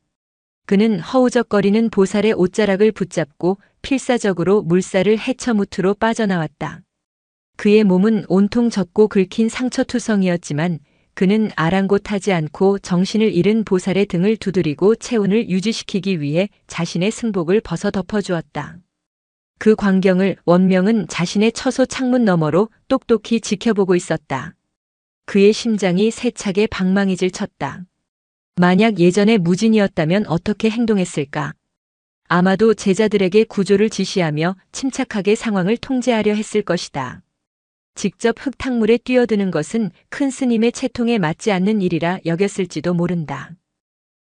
그는 허우적거리는 보살의 옷자락을 붙잡고 필사적으로 물살을 헤쳐 무트로 빠져나왔다. 그의 몸은 온통 젖고 긁힌 상처투성이었지만 그는 아랑곳하지 않고 정신을 잃은 보살의 등을 두드리고 체온을 유지시키기 위해 자신의 승복을 벗어 덮어주었다. 그 광경을 원명은 자신의 처소 창문 너머로 똑똑히 지켜보고 있었다. 그의 심장이 세차게 방망이질 쳤다. 만약 예전에 무진이었다면 어떻게 행동했을까? 아마도 제자들에게 구조를 지시하며 침착하게 상황을 통제하려 했을 것이다. 직접 흙탕물에 뛰어드는 것은 큰 스님의 채통에 맞지 않는 일이라 여겼을지도 모른다.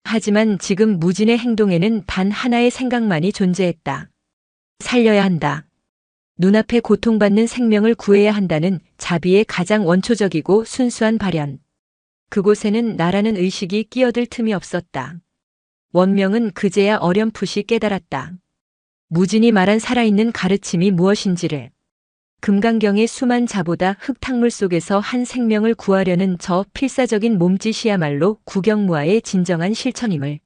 하지만 지금 무진의 행동에는 단 하나의 생각만이 존재했다. 살려야 한다. 눈앞에 고통받는 생명을 구해야 한다는 자비의 가장 원초적이고 순수한 발현. 그곳에는 나라는 의식이 끼어들 틈이 없었다. 원명은 그제야 어렴풋이 깨달았다. 무진이 말한 살아있는 가르침이 무엇인지를. 금강경의 수만 자보다 흙탕물 속에서 한 생명을 구하려는 저 필사적인 몸짓이야말로 구경무아의 진정한 실천임을.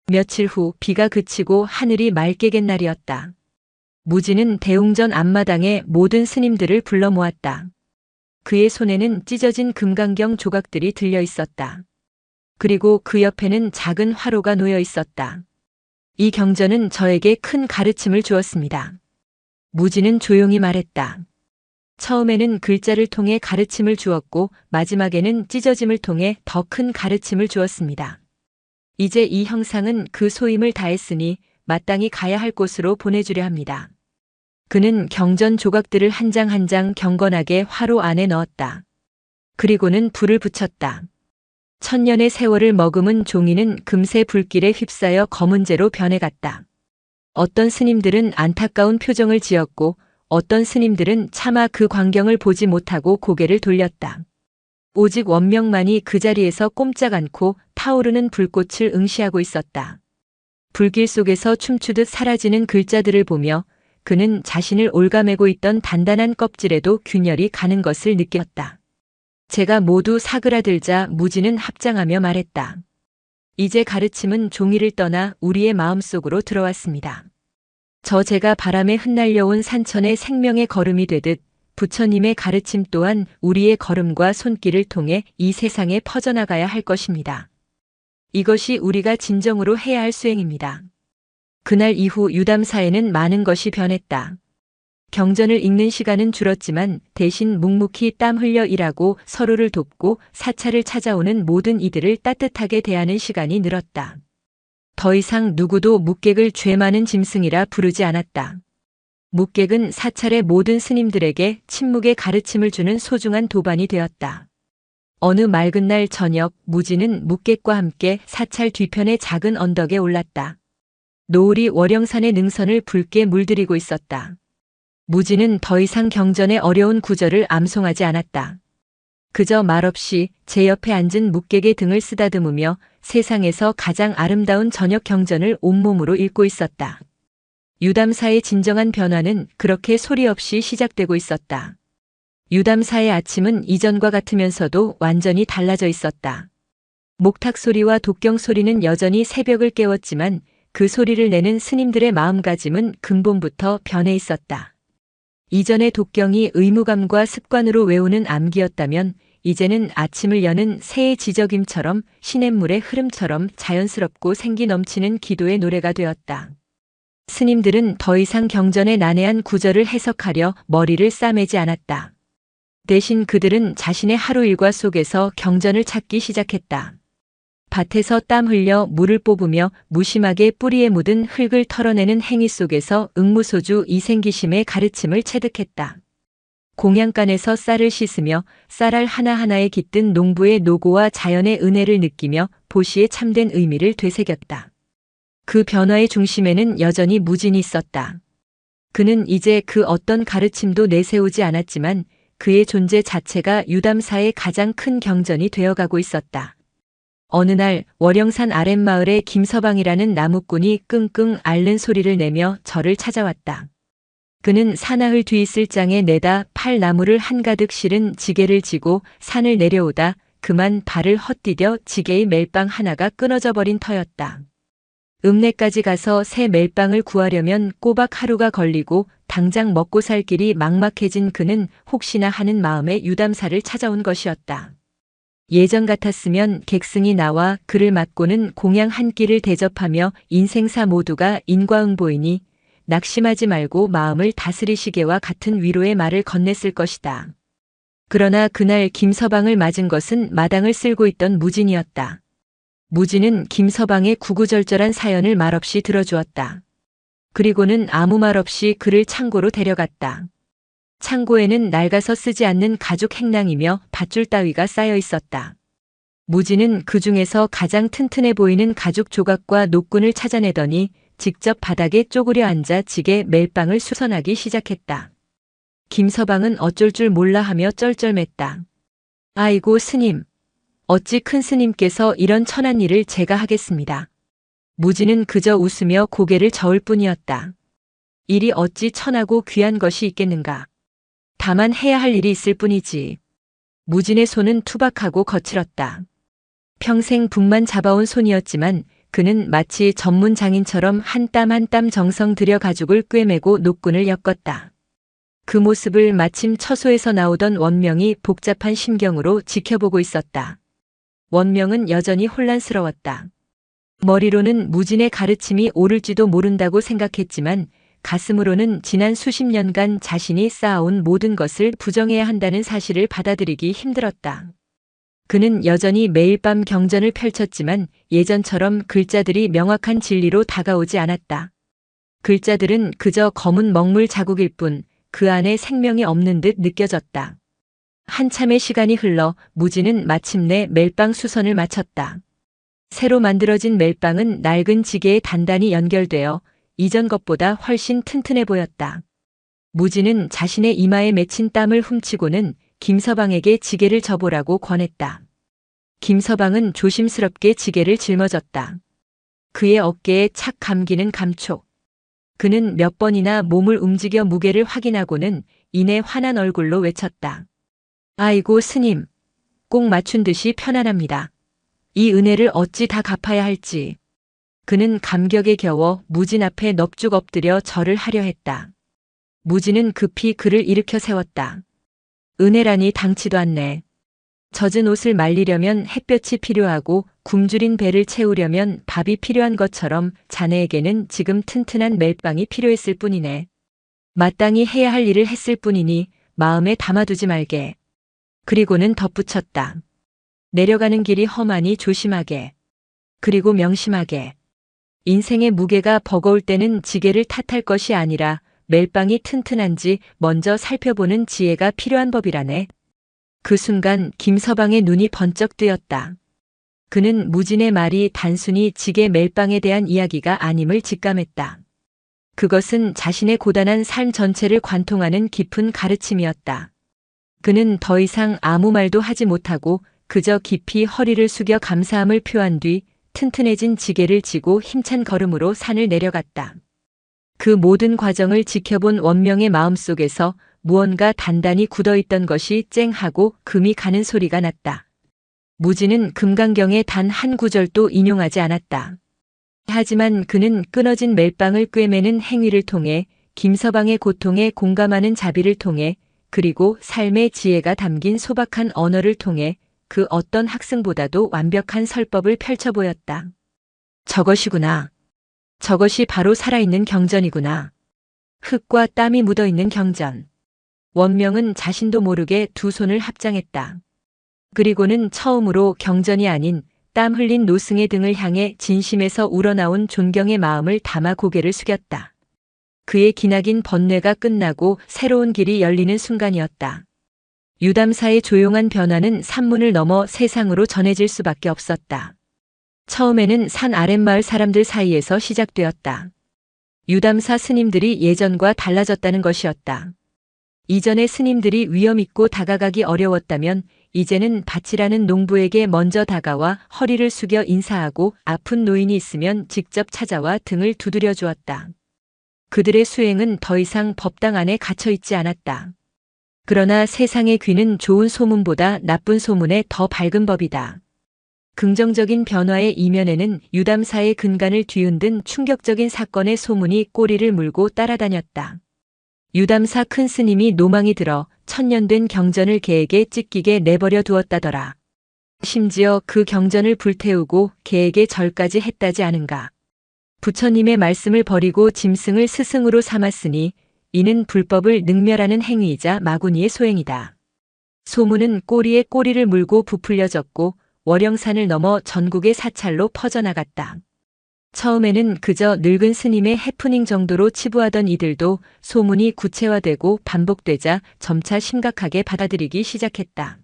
며칠 후 비가 그치고 하늘이 맑게 갠 날이었다. 무진은 대웅전 앞마당에 모든 스님들을 불러 모았다. 그의 손에는 찢어진 금강경 조각들이 들려 있었다. 그리고 그 옆에는 작은 화로가 놓여 있었다. 이 경전은 저에게 큰 가르침을 주었습니다. 무진은 조용히 말했다. 처음에는 글자를 통해 가르침을 주었고 마지막에는 찢어짐을 통해 더 큰 가르침을 주었습니다. 이제 이 형상은 그 소임을 다했으니 마땅히 가야 할 곳으로 보내주려 합니다. 그는 경전 조각들을 한 장 한 장 경건하게 화로 안에 넣었다. 그리고는 불을 붙였다. 천년의 세월을 머금은 종이는 금세 불길에 휩싸여 검은재로 변해갔다. 어떤 스님들은 안타까운 표정을 지었고 어떤 스님들은 차마 그 광경을 보지 못하고 고개를 돌렸다. 오직 원명만이 그 자리에서 꼼짝 않고 타오르는 불꽃을 응시하고 있었다. 불길 속에서 춤추듯 사라지는 글자들을 보며 그는 자신을 올가매고 있던 단단한 껍질에도 균열이 가는 것을 느꼈다. 제가 모두 사그라들자 무진은 합장하며 말했다. 이제 가르침은 종이를 떠나 우리의 마음속으로 들어왔습니다. 저 제가 바람에 흩날려온 산천의 생명의 걸음이 되듯 부처님의 가르침 또한 우리의 걸음과 손길을 통해 이 세상에 퍼져나가야 할 것입니다. 이것이 우리가 진정으로 해야 할 수행입니다. 그날 이후 유담사에는 많은 것이 변했다. 경전을 읽는 시간은 줄었지만 대신 묵묵히 땀 흘려 일하고 서로를 돕고 사찰을 찾아오는 모든 이들을 따뜻하게 대하는 시간이 늘었다. 더 이상 누구도 묵객을 죄 많은 짐승이라 부르지 않았다. 묵객은 사찰의 모든 스님들에게 침묵의 가르침을 주는 소중한 도반이 되었다. 어느 맑은 날 저녁 무진은 묵객과 함께 사찰 뒤편의 작은 언덕에 올랐다. 노을이 월영산의 능선을 붉게 물들이고 있었다. 무진은 더 이상 경전의 어려운 구절을 암송하지 않았다. 그저 말없이 제 옆에 앉은 묵객의 등을 쓰다듬으며 세상에서 가장 아름다운 저녁 경전을 온몸으로 읽고 있었다. 유담사의 진정한 변화는 그렇게 소리 없이 시작되고 있었다. 유담사의 아침은 이전과 같으면서도 완전히 달라져 있었다. 목탁 소리와 독경 소리는 여전히 새벽을 깨웠지만 그 소리를 내는 스님들의 마음가짐은 근본부터 변해 있었다. 이전의 독경이 의무감과 습관으로 외우는 암기였다면 이제는 아침을 여는 새의 지저김처럼 시냇물의 흐름처럼 자연스럽고 생기 넘치는 기도의 노래가 되었다. 스님들은 더 이상 경전의 난해한 구절을 해석하려 머리를 싸매지 않았다. 대신 그들은 자신의 하루 일과 속에서 경전을 찾기 시작했다. 밭에서 땀 흘려 물을 뽑으며 무심하게 뿌리에 묻은 흙을 털어내는 행위 속에서 응무소주 이생기심의 가르침을 체득했다. 공양간에서 쌀을 씻으며 쌀알 하나하나에 깃든 농부의 노고와 자연의 은혜를 느끼며 보시의 참된 의미를 되새겼다. 그 변화의 중심에는 여전히 무진이 있었다. 그는 이제 그 어떤 가르침도 내세우지 않았지만 그의 존재 자체가 유담사의 가장 큰 경전이 되어가고 있었다. 어느 날 월영산 아랫마을의 김서방이라는 나무꾼이 끙끙 앓는 소리를 내며 저를 찾아왔다. 그는 사나흘 뒤 있을 장에 내다 팔나무를 한가득 실은 지게를 지고 산을 내려오다 그만 발을 헛디뎌 지게의 멜빵 하나가 끊어져 버린 터였다. 읍내까지 가서 새 멜빵을 구하려면 꼬박 하루가 걸리고 당장 먹고 살 길이 막막해진 그는 혹시나 하는 마음에 유담사를 찾아온 것이었다. 예전 같았으면 객승이 나와 그를 맞고는 공양 한 끼를 대접하며 인생사 모두가 인과응보이니 낙심하지 말고 마음을 다스리시게와 같은 위로의 말을 건넸을 것이다. 그러나 그날 김서방을 맞은 것은 마당을 쓸고 있던 무진이었다. 무진은 김서방의 구구절절한 사연을 말없이 들어주었다. 그리고는 아무 말 없이 그를 창고로 데려갔다. 창고에는 낡아서 쓰지 않는 가죽 행랑이며 밧줄 따위가 쌓여 있었다. 무진은 그 중에서 가장 튼튼해 보이는 가죽 조각과 노끈을 찾아내더니 직접 바닥에 쪼그려 앉아 지게 멜빵을 수선하기 시작했다. 김서방은 어쩔 줄 몰라 하며 쩔쩔맸다. 아이고 스님, 어찌 큰 스님께서 이런 천한 일을 제가 하겠습니다. 무진은 그저 웃으며 고개를 저을 뿐이었다. 일이 어찌 천하고 귀한 것이 있겠는가. 다만 해야 할 일이 있을 뿐이지. 무진의 손은 투박하고 거칠었다. 평생 북만 잡아온 손이었지만 그는 마치 전문 장인처럼 한 땀 한 땀 정성 들여 가죽을 꿰매고 노끈을 엮었다. 그 모습을 마침 처소에서 나오던 원명이 복잡한 심경으로 지켜보고 있었다. 원명은 여전히 혼란스러웠다. 머리로는 무진의 가르침이 옳을지도 모른다고 생각했지만 가슴으로는 지난 수십 년간 자신이 쌓아온 모든 것을 부정해야 한다는 사실을 받아들이기 힘들었다. 그는 여전히 매일 밤 경전을 펼쳤지만 예전처럼 글자들이 명확한 진리로 다가오지 않았다. 글자들은 그저 검은 먹물 자국일 뿐 그 안에 생명이 없는 듯 느껴졌다. 한참의 시간이 흘러 무진은 마침내 멜빵 수선을 마쳤다. 새로 만들어진 멜빵은 낡은 지게에 단단히 연결되어 이전 것보다 훨씬 튼튼해 보였다. 무진은 자신의 이마에 맺힌 땀을 훔치고는 김서방에게 지게를 접으라고 권했다. 김서방은 조심스럽게 지게를 짊어졌다. 그의 어깨에 착 감기는 감촉. 그는 몇 번이나 몸을 움직여 무게를 확인하고는 이내 환한 얼굴로 외쳤다. 아이고 스님, 꼭 맞춘 듯이 편안합니다. 이 은혜를 어찌 다 갚아야 할지. 그는 감격에 겨워 무진 앞에 넙죽 엎드려 절을 하려 했다. 무진은 급히 그를 일으켜 세웠다. 은혜라니 당치도 않네. 젖은 옷을 말리려면 햇볕이 필요하고 굶주린 배를 채우려면 밥이 필요한 것처럼 자네에게는 지금 튼튼한 멜빵이 필요했을 뿐이네. 마땅히 해야 할 일을 했을 뿐이니 마음에 담아두지 말게. 그리고는 덧붙였다. 내려가는 길이 험하니 조심하게. 그리고 명심하게. 인생의 무게가 버거울 때는 지게를 탓할 것이 아니라 멜빵이 튼튼한지 먼저 살펴보는 지혜가 필요한 법이라네. 그 순간 김서방의 눈이 번쩍 뜨였다. 그는 무진의 말이 단순히 지게 멜빵에 대한 이야기가 아님을 직감했다. 그것은 자신의 고단한 삶 전체를 관통하는 깊은 가르침이었다. 그는 더 이상 아무 말도 하지 못하고 그저 깊이 허리를 숙여 감사함을 표한 뒤 튼튼해진 지게를 지고 힘찬 걸음으로 산을 내려갔다. 그 모든 과정을 지켜본 원명의 마음속에서 무언가 단단히 굳어있던 것이 쨍하고 금이 가는 소리가 났다. 무진은 금강경의 단 한 구절도 인용하지 않았다. 하지만 그는 끊어진 멜빵을 꿰매는 행위를 통해 김서방의 고통에 공감하는 자비를 통해 그리고 삶의 지혜가 담긴 소박한 언어를 통해 그 어떤 학생보다도 완벽한 설법을 펼쳐 보였다. 저것이구나. 저것이 바로 살아있는 경전이구나. 흙과 땀이 묻어있는 경전. 원명은 자신도 모르게 두 손을 합장했다. 그리고는 처음으로 경전이 아닌 땀 흘린 노승의 등을 향해 진심에서 우러나온 존경의 마음을 담아 고개를 숙였다. 그의 기나긴 번뇌가 끝나고 새로운 길이 열리는 순간이었다. 유담사의 조용한 변화는 산문을 넘어 세상으로 전해질 수밖에 없었다. 처음에는 산 아랫마을 사람들 사이에서 시작되었다. 유담사 스님들이 예전과 달라졌다는 것이었다. 이전의 스님들이 위험있고 다가가기 어려웠다면 이제는 밭이라는 농부에게 먼저 다가와 허리를 숙여 인사하고 아픈 노인이 있으면 직접 찾아와 등을 두드려 주었다. 그들의 수행은 더 이상 법당 안에 갇혀 있지 않았다. 그러나 세상의 귀는 좋은 소문보다 나쁜 소문에 더 밝은 법이다. 긍정적인 변화의 이면에는 유담사의 근간을 뒤흔든 충격적인 사건의 소문이 꼬리를 물고 따라다녔다. 유담사 큰 스님이 노망이 들어 천년된 경전을 개에게 찢기게 내버려 두었다더라. 심지어 그 경전을 불태우고 개에게 절까지 했다지 않은가. 부처님의 말씀을 버리고 짐승을 스승으로 삼았으니 이는 불법을 능멸하는 행위이자 마구니의 소행이다. 소문은 꼬리에 꼬리를 물고 부풀려졌고 월영산을 넘어 전국의 사찰로 퍼져나갔다. 처음에는 그저 늙은 스님의 해프닝 정도로 치부하던 이들도 소문이 구체화되고 반복되자 점차 심각하게 받아들이기 시작했다.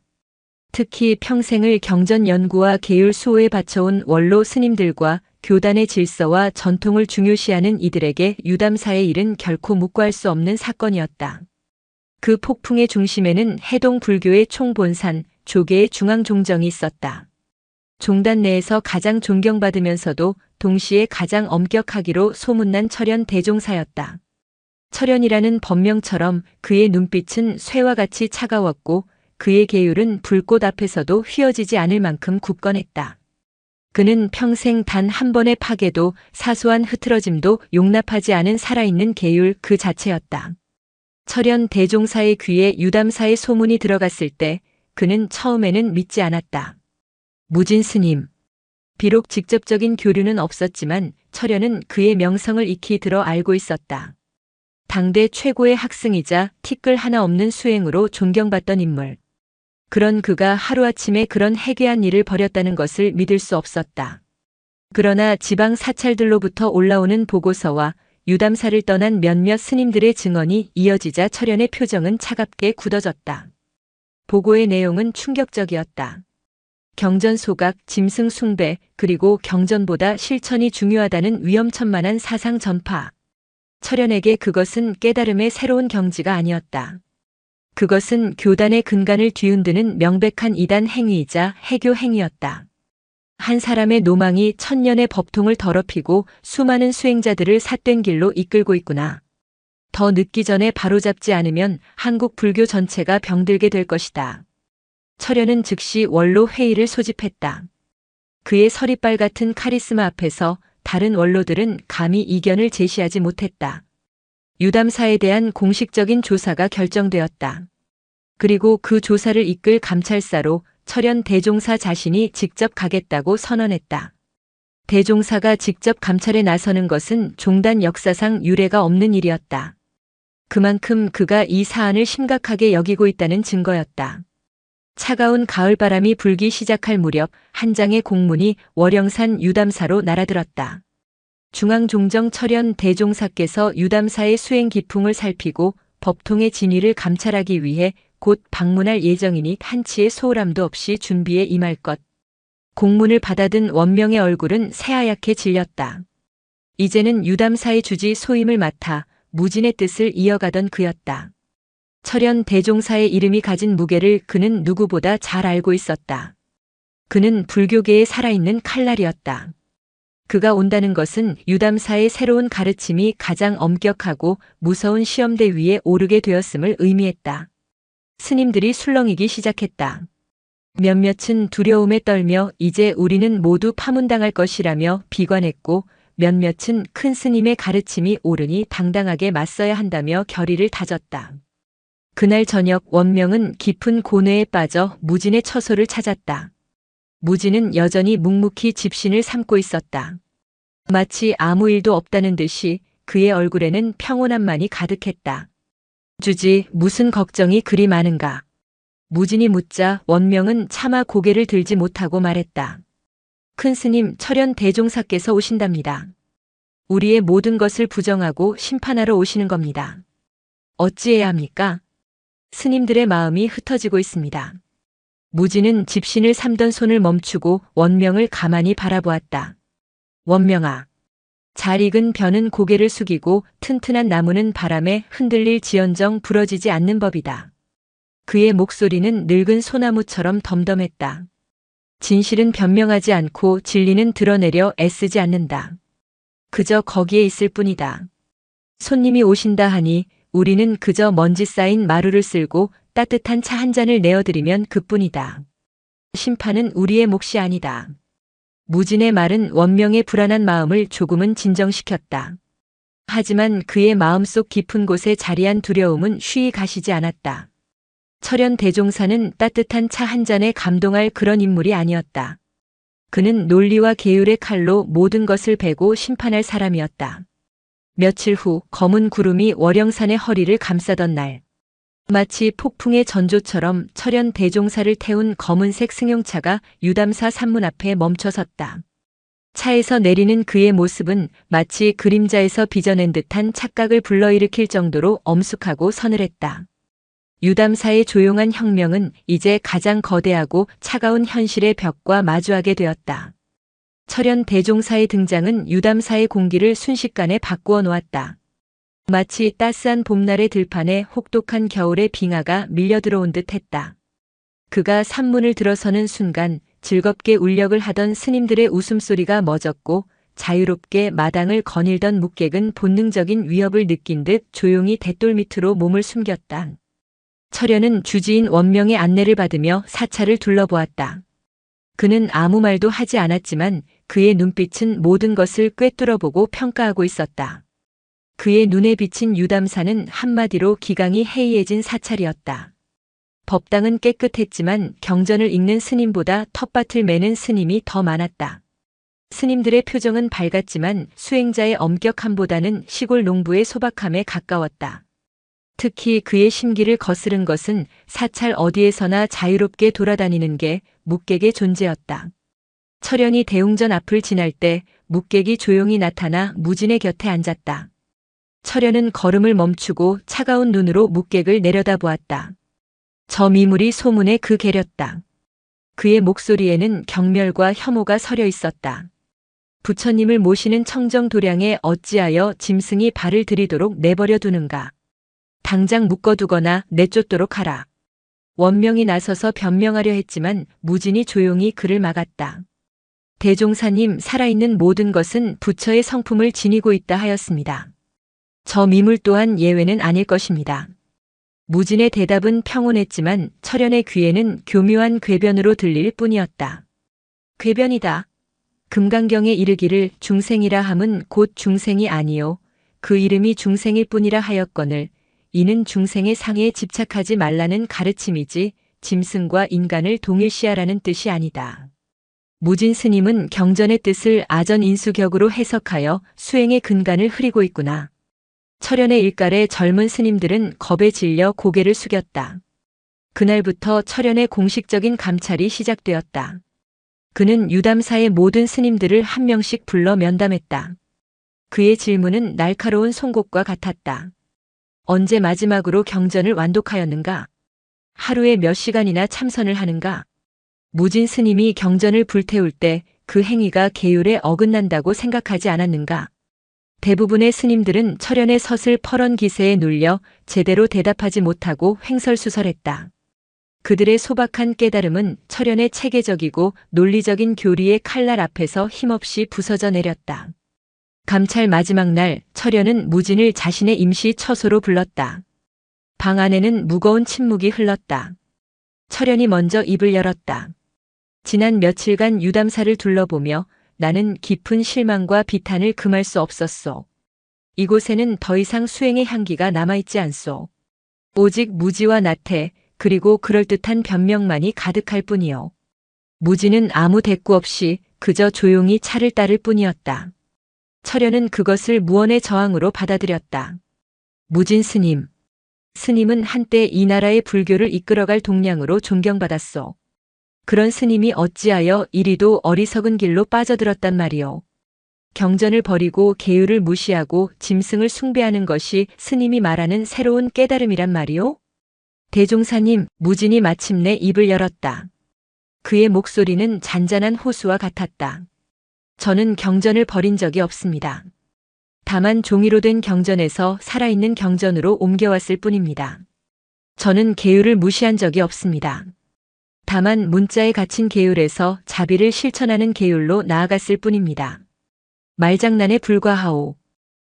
특히 평생을 경전 연구와 계율 수호에 바쳐온 원로 스님들과 교단의 질서와 전통을 중요시하는 이들에게 유담사의 일은 결코 묵과할 수 없는 사건이었다. 그 폭풍의 중심에는 해동 불교의 총본산, 조계의 중앙종정이 있었다. 종단 내에서 가장 존경받으면서도 동시에 가장 엄격하기로 소문난 철현 대종사였다. 철현이라는 법명처럼 그의 눈빛은 쇠와 같이 차가웠고 그의 계율은 불꽃 앞에서도 휘어지지 않을 만큼 굳건했다. 그는 평생 단 한 번의 파괴도 사소한 흐트러짐도 용납하지 않은 살아있는 계율 그 자체였다. 철현 대종사의 귀에 유담사의 소문이 들어갔을 때 그는 처음에는 믿지 않았다. 무진 스님. 비록 직접적인 교류는 없었지만 철현은 그의 명성을 익히 들어 알고 있었다. 당대 최고의 학승이자 티끌 하나 없는 수행으로 존경받던 인물. 그런 그가 하루아침에 그런 해괴한 일을 벌였다는 것을 믿을 수 없었다. 그러나 지방 사찰들로부터 올라오는 보고서와 유담사를 떠난 몇몇 스님들의 증언이 이어지자 철현의 표정은 차갑게 굳어졌다. 보고의 내용은 충격적이었다. 경전 소각, 짐승 숭배, 그리고 경전보다 실천이 중요하다는 위험천만한 사상 전파. 철현에게 그것은 깨달음의 새로운 경지가 아니었다. 그것은 교단의 근간을 뒤흔드는 명백한 이단 행위이자 해교 행위였다. 한 사람의 노망이 천년의 법통을 더럽히고 수많은 수행자들을 삿된 길로 이끌고 있구나. 더 늦기 전에 바로잡지 않으면 한국 불교 전체가 병들게 될 것이다. 철현은 즉시 원로 회의를 소집했다. 그의 서리빨 같은 카리스마 앞에서 다른 원로들은 감히 이견을 제시하지 못했다. 유담사에 대한 공식적인 조사가 결정되었다. 그리고 그 조사를 이끌 감찰사로 철현 대종사 자신이 직접 가겠다고 선언했다. 대종사가 직접 감찰에 나서는 것은 종단 역사상 유례가 없는 일이었다. 그만큼 그가 이 사안을 심각하게 여기고 있다는 증거였다. 차가운 가을바람이 불기 시작할 무렵 한 장의 공문이 월영산 유담사로 날아들었다. 중앙종정 철현 대종사께서 유담사의 수행 기풍을 살피고 법통의 진위를 감찰하기 위해 곧 방문할 예정이니 한치의 소홀함도 없이 준비에 임할 것. 공문을 받아든 원명의 얼굴은 새하얗게 질렸다. 이제는 유담사의 주지 소임을 맡아 무진의 뜻을 이어가던 그였다. 철현 대종사의 이름이 가진 무게를 그는 누구보다 잘 알고 있었다. 그는 불교계에 살아있는 칼날이었다. 그가 온다는 것은 유담사의 새로운 가르침이 가장 엄격하고 무서운 시험대 위에 오르게 되었음을 의미했다. 스님들이 술렁이기 시작했다. 몇몇은 두려움에 떨며 이제 우리는 모두 파문당할 것이라며 비관했고 몇몇은 큰 스님의 가르침이 옳으니 당당하게 맞서야 한다며 결의를 다졌다. 그날 저녁 원명은 깊은 고뇌에 빠져 무진의 처소를 찾았다. 무진은 여전히 묵묵히 집신을 삼고 있었다. 마치 아무 일도 없다는 듯이 그의 얼굴에는 평온함만이 가득했다. 주지, 무슨 걱정이 그리 많은가? 무진이 묻자 원명은 차마 고개를 들지 못하고 말했다. 큰 스님 철현 대종사께서 오신답니다. 우리의 모든 것을 부정하고 심판하러 오시는 겁니다. 어찌해야 합니까? 스님들의 마음이 흩어지고 있습니다. 무진은 집신을 삼던 손을 멈추고 원명을 가만히 바라보았다. 원명아. 잘 익은 벼는 고개를 숙이고 튼튼한 나무는 바람에 흔들릴 지언정 부러지지 않는 법이다. 그의 목소리는 늙은 소나무처럼 덤덤했다. 진실은 변명하지 않고 진리는 드러내려 애쓰지 않는다. 그저 거기에 있을 뿐이다. 손님이 오신다 하니 우리는 그저 먼지 쌓인 마루를 쓸고 따뜻한 차 한 잔을 내어드리면 그뿐이다. 심판은 우리의 몫이 아니다. 무진의 말은 원명의 불안한 마음을 조금은 진정시켰다. 하지만 그의 마음속 깊은 곳에 자리한 두려움은 쉬이 가시지 않았다. 철현 대종사는 따뜻한 차 한 잔에 감동할 그런 인물이 아니었다. 그는 논리와 계율의 칼로 모든 것을 베고 심판할 사람이었다. 며칠 후 검은 구름이 월영산의 허리를 감싸던 날, 마치 폭풍의 전조처럼 철현 대종사를 태운 검은색 승용차가 유담사 산문 앞에 멈춰섰다. 차에서 내리는 그의 모습은 마치 그림자에서 빚어낸 듯한 착각을 불러일으킬 정도로 엄숙하고 서늘했다. 유담사의 조용한 혁명은 이제 가장 거대하고 차가운 현실의 벽과 마주하게 되었다. 철현 대종사의 등장은 유담사의 공기를 순식간에 바꾸어 놓았다. 마치 따스한 봄날의 들판에 혹독한 겨울의 빙하가 밀려들어온 듯 했다. 그가 산문을 들어서는 순간 즐겁게 울력을 하던 스님들의 웃음소리가 멎었고 자유롭게 마당을 거닐던 묵객은 본능적인 위협을 느낀 듯 조용히 대돌 밑으로 몸을 숨겼다. 철현은 주지인 원명의 안내를 받으며 사찰을 둘러보았다. 그는 아무 말도 하지 않았지만 그의 눈빛은 모든 것을 꿰뚫어보고 평가하고 있었다. 그의 눈에 비친 유담사는 한마디로 기강이 해이해진 사찰이었다. 법당은 깨끗했지만 경전을 읽는 스님보다 텃밭을 매는 스님이 더 많았다. 스님들의 표정은 밝았지만 수행자의 엄격함보다는 시골 농부의 소박함에 가까웠다. 특히 그의 심기를 거스른 것은 사찰 어디에서나 자유롭게 돌아다니는 게 묵객의 존재였다. 철현이 대웅전 앞을 지날 때 묵객이 조용히 나타나 무진의 곁에 앉았다. 철현은 걸음을 멈추고 차가운 눈으로 묵객을 내려다보았다. 저 미물이 소문에 개렸다. 그의 목소리에는 경멸과 혐오가 서려 있었다. 부처님을 모시는 청정도량에 어찌하여 짐승이 발을 들이도록 내버려 두는가. 당장 묶어두거나 내쫓도록 하라. 원명이 나서서 변명하려 했지만 무진이 조용히 그를 막았다. 대종사님, 살아있는 모든 것은 부처의 성품을 지니고 있다 하였습니다. 저 미물 또한 예외는 아닐 것입니다. 무진의 대답은 평온했지만 철현의 귀에는 교묘한 궤변으로 들릴 뿐이었다. 궤변이다. 금강경에 이르기를 중생이라 함은 곧 중생이 아니요 그 이름이 중생일 뿐이라 하였거늘 이는 중생의 상에 집착하지 말라는 가르침이지 짐승과 인간을 동일시하라는 뜻이 아니다. 무진 스님은 경전의 뜻을 아전인수격으로 해석하여 수행의 근간을 흐리고 있구나. 철현의 일갈에 젊은 스님들은 겁에 질려 고개를 숙였다. 그날부터 철현의 공식적인 감찰이 시작되었다. 그는 유담사의 모든 스님들을 한 명씩 불러 면담했다. 그의 질문은 날카로운 송곳과 같았다. 언제 마지막으로 경전을 완독하였는가? 하루에 몇 시간이나 참선을 하는가? 무진 스님이 경전을 불태울 때 그 행위가 계율에 어긋난다고 생각하지 않았는가? 대부분의 스님들은 철현의 서슬 퍼런 기세에 눌려 제대로 대답하지 못하고 횡설수설했다. 그들의 소박한 깨달음은 철현의 체계적이고 논리적인 교리의 칼날 앞에서 힘없이 부서져 내렸다. 감찰 마지막 날 철현은 무진을 자신의 임시 처소로 불렀다. 방 안에는 무거운 침묵이 흘렀다. 철현이 먼저 입을 열었다. 지난 며칠간 유담사를 둘러보며 나는 깊은 실망과 비탄을 금할 수 없었소. 이곳에는 더 이상 수행의 향기가 남아있지 않소. 오직 무지와 나태 그리고 그럴듯한 변명만이 가득할 뿐이요. 무지는 아무 대꾸 없이 그저 조용히 차를 따를 뿐이었다. 철현은 그것을 무언의 저항으로 받아들였다. 무진 스님. 스님은 한때 이 나라의 불교를 이끌어갈 동량으로 존경받았소. 그런 스님이 어찌하여 이리도 어리석은 길로 빠져들었단 말이오. 경전을 버리고 계율을 무시하고 짐승을 숭배하는 것이 스님이 말하는 새로운 깨달음이란 말이오? 대종사님, 무진이 마침내 입을 열었다. 그의 목소리는 잔잔한 호수와 같았다. 저는 경전을 버린 적이 없습니다. 다만 종이로 된 경전에서 살아있는 경전으로 옮겨왔을 뿐입니다. 저는 계율을 무시한 적이 없습니다. 다만 문자에 갇힌 계율에서 자비를 실천하는 계율로 나아갔을 뿐입니다. 말장난에 불과하오.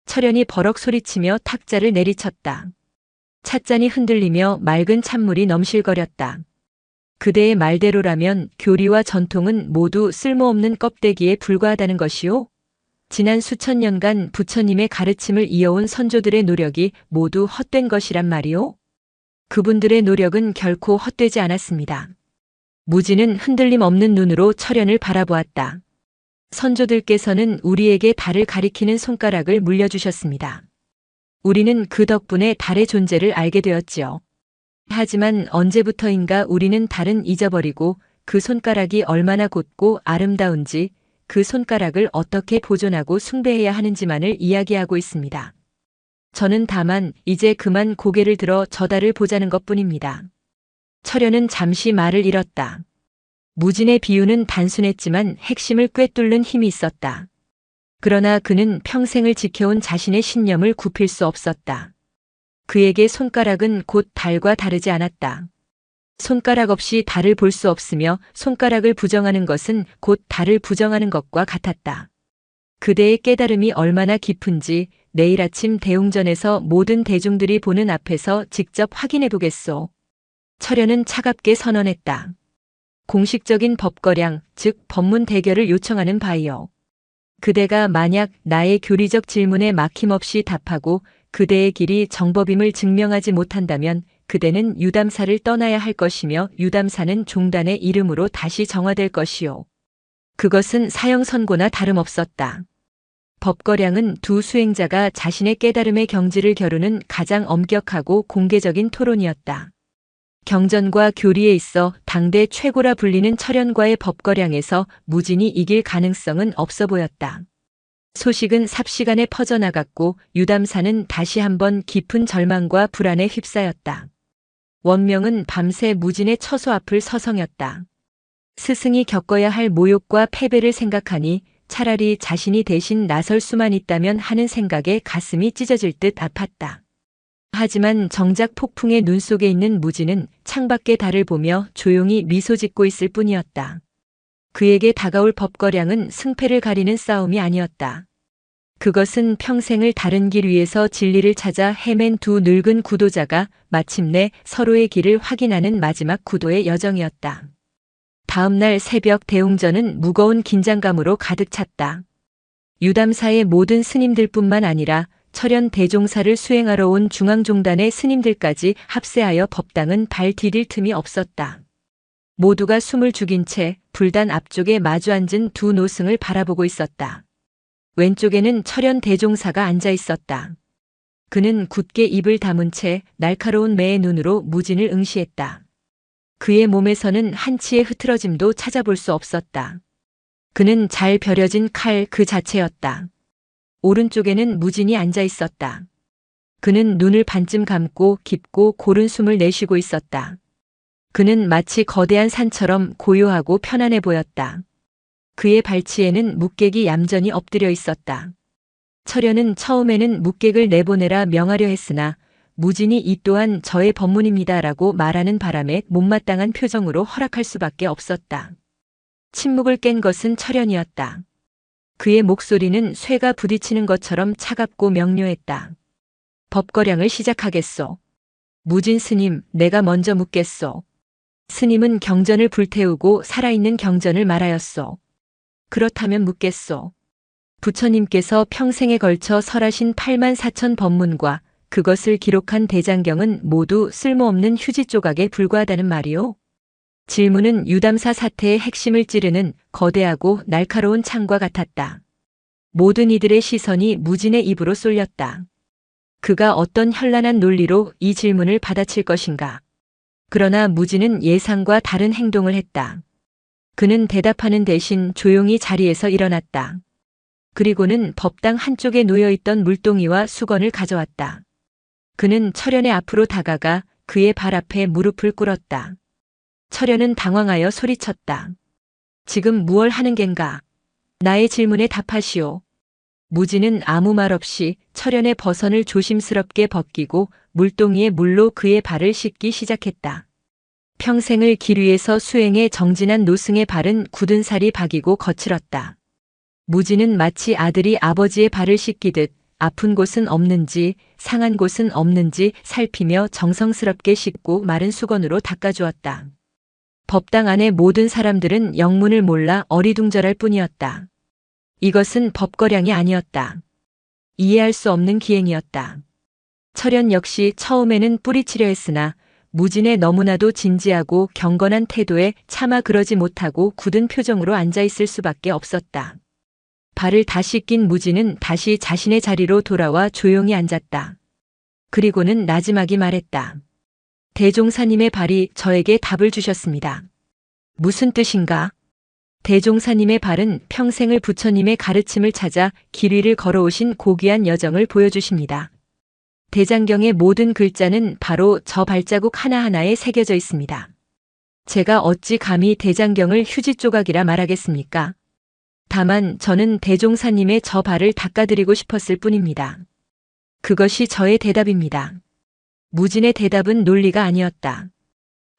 철현이 버럭 소리치며 탁자를 내리쳤다. 찻잔이 흔들리며 맑은 찬물이 넘실거렸다. 그대의 말대로라면 교리와 전통은 모두 쓸모없는 껍데기에 불과하다는 것이요? 지난 수천 년간 부처님의 가르침을 이어온 선조들의 노력이 모두 헛된 것이란 말이요? 그분들의 노력은 결코 헛되지 않았습니다. 무지는 흔들림 없는 눈으로 철현을 바라보았다. 선조들께서는 우리에게 달을 가리키는 손가락을 물려주셨습니다. 우리는 그 덕분에 달의 존재를 알게 되었지요. 하지만 언제부터인가 우리는 달은 잊어버리고 그 손가락이 얼마나 곧고 아름다운지, 그 손가락을 어떻게 보존하고 숭배해야 하는지만을 이야기하고 있습니다. 저는 다만 이제 그만 고개를 들어 저 달을 보자는 것뿐입니다. 철현은 잠시 말을 잃었다. 무진의 비유는 단순했지만 핵심을 꿰뚫는 힘이 있었다. 그러나 그는 평생을 지켜온 자신의 신념을 굽힐 수 없었다. 그에게 손가락은 곧 달과 다르지 않았다. 손가락 없이 달을 볼 수 없으며 손가락을 부정하는 것은 곧 달을 부정하는 것과 같았다. 그대의 깨달음이 얼마나 깊은지 내일 아침 대웅전에서 모든 대중들이 보는 앞에서 직접 확인해 보겠소. 철현은 차갑게 선언했다. 공식적인 법거량, 즉 법문 대결을 요청하는 바이요. 그대가 만약 나의 교리적 질문에 막힘없이 답하고 그대의 길이 정법임을 증명하지 못한다면 그대는 유담사를 떠나야 할 것이며 유담사는 종단의 이름으로 다시 정화될 것이요. 그것은 사형 선고나 다름없었다. 법거량은 두 수행자가 자신의 깨달음의 경지를 겨루는 가장 엄격하고 공개적인 토론이었다. 경전과 교리에 있어 당대 최고라 불리는 철현과의 법거량에서 무진이 이길 가능성은 없어 보였다. 소식은 삽시간에 퍼져나갔고 유담사는 다시 한번 깊은 절망과 불안에 휩싸였다. 원명은 밤새 무진의 처소 앞을 서성였다. 스승이 겪어야 할 모욕과 패배를 생각하니 차라리 자신이 대신 나설 수만 있다면 하는 생각에 가슴이 찢어질 듯 아팠다. 하지만 정작 폭풍의 눈 속에 있는 무진은 창밖의 달을 보며 조용히 미소 짓고 있을 뿐이었다. 그에게 다가올 법거량은 승패를 가리는 싸움이 아니었다. 그것은 평생을 다른 길 위에서 진리를 찾아 헤맨 두 늙은 구도자가 마침내 서로의 길을 확인하는 마지막 구도의 여정이었다. 다음 날 새벽 대웅전은 무거운 긴장감으로 가득 찼다. 유담사의 모든 스님들뿐만 아니라 철현 대종사를 수행하러 온 중앙종단의 스님들까지 합세하여 법당은 발 디딜 틈이 없었다. 모두가 숨을 죽인 채 불단 앞쪽에 마주 앉은 두 노승을 바라보고 있었다. 왼쪽에는 철현 대종사가 앉아 있었다. 그는 굳게 입을 다문 채 날카로운 매의 눈으로 무진을 응시했다. 그의 몸에서는 한치의 흐트러짐도 찾아볼 수 없었다. 그는 잘 벼려진 칼 그 자체였다. 오른쪽에는 무진이 앉아 있었다. 그는 눈을 반쯤 감고 깊고 고른 숨을 내쉬고 있었다. 그는 마치 거대한 산처럼 고요하고 편안해 보였다. 그의 발치에는 묵객이 얌전히 엎드려 있었다. 철현은 처음에는 묵객을 내보내라 명하려 했으나 무진이 이 또한 저의 법문입니다라고 말하는 바람에 못마땅한 표정으로 허락할 수밖에 없었다. 침묵을 깬 것은 철현이었다. 그의 목소리는 쇠가 부딪히는 것처럼 차갑고 명료했다. 법거량을 시작하겠소. 무진 스님, 내가 먼저 묻겠소. 스님은 경전을 불태우고 살아있는 경전을 말하였소. 그렇다면 묻겠소. 부처님께서 평생에 걸쳐 설하신 8만 4천 법문과 그것을 기록한 대장경은 모두 쓸모없는 휴지 조각에 불과하다는 말이오? 질문은 유담사 사태의 핵심을 찌르는 거대하고 날카로운 창과 같았다. 모든 이들의 시선이 무진의 입으로 쏠렸다. 그가 어떤 현란한 논리로 이 질문을 받아칠 것인가. 그러나 무진은 예상과 다른 행동을 했다. 그는 대답하는 대신 조용히 자리에서 일어났다. 그리고는 법당 한쪽에 놓여있던 물동이와 수건을 가져왔다. 그는 철현의 앞으로 다가가 그의 발 앞에 무릎을 꿇었다. 철현은 당황하여 소리쳤다. 지금 무얼 하는 겐가? 나의 질문에 답하시오. 무진은 아무 말 없이 철현의 버선을 조심스럽게 벗기고 물동이에 물로 그의 발을 씻기 시작했다. 평생을 길 위에서 수행해 정진한 노승의 발은 굳은 살이 박이고 거칠었다. 무진은 마치 아들이 아버지의 발을 씻기듯 아픈 곳은 없는지 상한 곳은 없는지 살피며 정성스럽게 씻고 마른 수건으로 닦아주었다. 법당 안의 모든 사람들은 영문을 몰라 어리둥절할 뿐이었다. 이것은 법거량이 아니었다. 이해할 수 없는 기행이었다. 철현 역시 처음에는 뿌리치려 했으나 무진의 너무나도 진지하고 경건한 태도에 차마 그러지 못하고 굳은 표정으로 앉아있을 수밖에 없었다. 발을 다시 낀 무진은 다시 자신의 자리로 돌아와 조용히 앉았다. 그리고는 나지막이 말했다. 대종사님의 발이 저에게 답을 주셨습니다. 무슨 뜻인가? 대종사님의 발은 평생을 부처님의 가르침을 찾아 길 위를 걸어오신 고귀한 여정을 보여주십니다. 대장경의 모든 글자는 바로 저 발자국 하나하나에 새겨져 있습니다. 제가 어찌 감히 대장경을 휴지 조각이라 말하겠습니까? 다만 저는 대종사님의 저 발을 닦아드리고 싶었을 뿐입니다. 그것이 저의 대답입니다. 무진의 대답은 논리가 아니었다.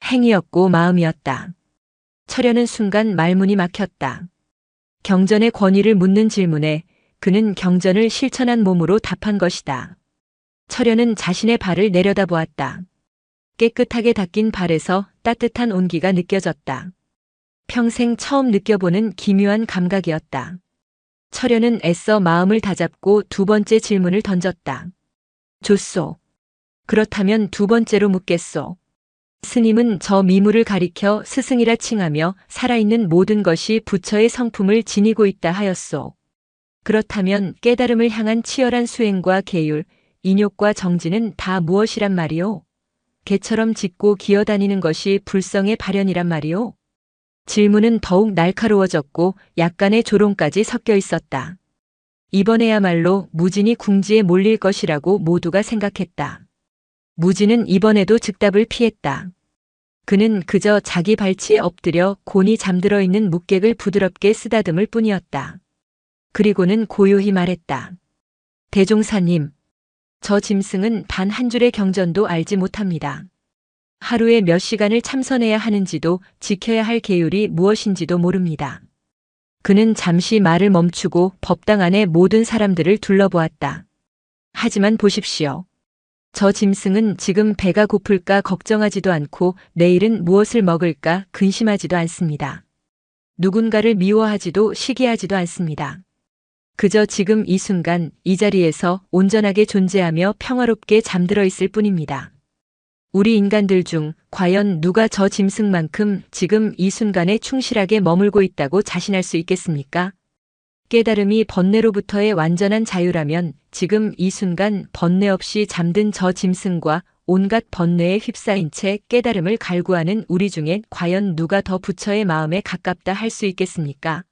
행위였고 마음이었다. 철현은 순간 말문이 막혔다. 경전의 권위를 묻는 질문에 그는 경전을 실천한 몸으로 답한 것이다. 철현은 자신의 발을 내려다보았다. 깨끗하게 닦인 발에서 따뜻한 온기가 느껴졌다. 평생 처음 느껴보는 기묘한 감각이었다. 철현은 애써 마음을 다잡고 두 번째 질문을 던졌다. 좋소. 그렇다면 두 번째로 묻겠소. 스님은 저 미물을 가리켜 스승이라 칭하며 살아있는 모든 것이 부처의 성품을 지니고 있다 하였소. 그렇다면 깨달음을 향한 치열한 수행과 계율, 인욕과 정진은 다 무엇이란 말이오? 개처럼 짖고 기어다니는 것이 불성의 발현이란 말이오? 질문은 더욱 날카로워졌고 약간의 조롱까지 섞여 있었다. 이번에야말로 무진이 궁지에 몰릴 것이라고 모두가 생각했다. 무진은 이번에도 즉답을 피했다. 그는 그저 자기 발치에 엎드려 곤히 잠들어 있는 묵객을 부드럽게 쓰다듬을 뿐이었다. 그리고는 고요히 말했다. 대종사님, 저 짐승은 단 한 줄의 경전도 알지 못합니다. 하루에 몇 시간을 참선해야 하는지도 지켜야 할 계율이 무엇인지도 모릅니다. 그는 잠시 말을 멈추고 법당 안의 모든 사람들을 둘러보았다. 하지만 보십시오. 저 짐승은 지금 배가 고플까 걱정하지도 않고 내일은 무엇을 먹을까 근심하지도 않습니다. 누군가를 미워하지도 시기하지도 않습니다. 그저 지금 이 순간 이 자리에서 온전하게 존재하며 평화롭게 잠들어 있을 뿐입니다. 우리 인간들 중 과연 누가 저 짐승만큼 지금 이 순간에 충실하게 머물고 있다고 자신할 수 있겠습니까? 깨달음이 번뇌로부터의 완전한 자유라면 지금 이 순간 번뇌 없이 잠든 저 짐승과 온갖 번뇌에 휩싸인 채 깨달음을 갈구하는 우리 중에 과연 누가 더 부처의 마음에 가깝다 할 수 있겠습니까?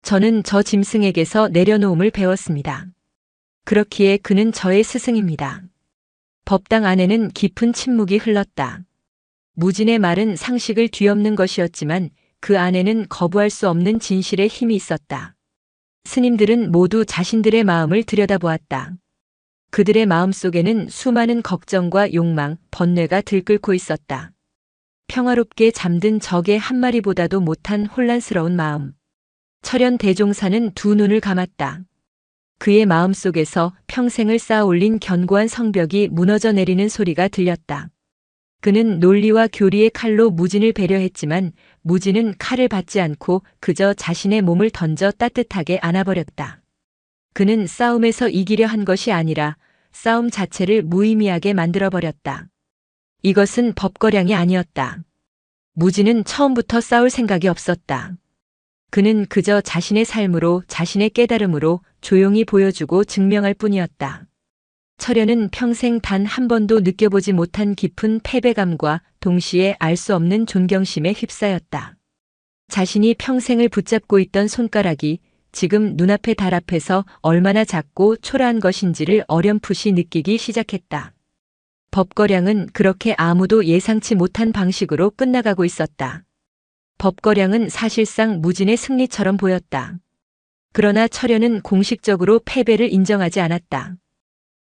저는 저 짐승에게서 내려놓음을 배웠습니다. 그렇기에 그는 저의 스승입니다. 법당 안에는 깊은 침묵이 흘렀다. 무진의 말은 상식을 뒤엎는 것이었지만 그 안에는 거부할 수 없는 진실의 힘이 있었다. 스님들은 모두 자신들의 마음을 들여다보았다. 그들의 마음 속에는 수많은 걱정과 욕망, 번뇌가 들끓고 있었다. 평화롭게 잠든 적의 한 마리보다도 못한 혼란스러운 마음. 철현 대종사는 두 눈을 감았다. 그의 마음 속에서 평생을 쌓아 올린 견고한 성벽이 무너져 내리는 소리가 들렸다. 그는 논리와 교리의 칼로 무진을 배려했지만 무진은 칼을 받지 않고 그저 자신의 몸을 던져 따뜻하게 안아버렸다. 그는 싸움에서 이기려 한 것이 아니라 싸움 자체를 무의미하게 만들어버렸다. 이것은 법거량이 아니었다. 무진은 처음부터 싸울 생각이 없었다. 그는 그저 자신의 삶으로 자신의 깨달음으로 조용히 보여주고 증명할 뿐이었다. 철현은 평생 단 한 번도 느껴보지 못한 깊은 패배감과 동시에 알 수 없는 존경심에 휩싸였다. 자신이 평생을 붙잡고 있던 손가락이 지금 눈앞의 달 앞에서 얼마나 작고 초라한 것인지를 어렴풋이 느끼기 시작했다. 법거량은 그렇게 아무도 예상치 못한 방식으로 끝나가고 있었다. 법거량은 사실상 무진의 승리처럼 보였다. 그러나 철현은 공식적으로 패배를 인정하지 않았다.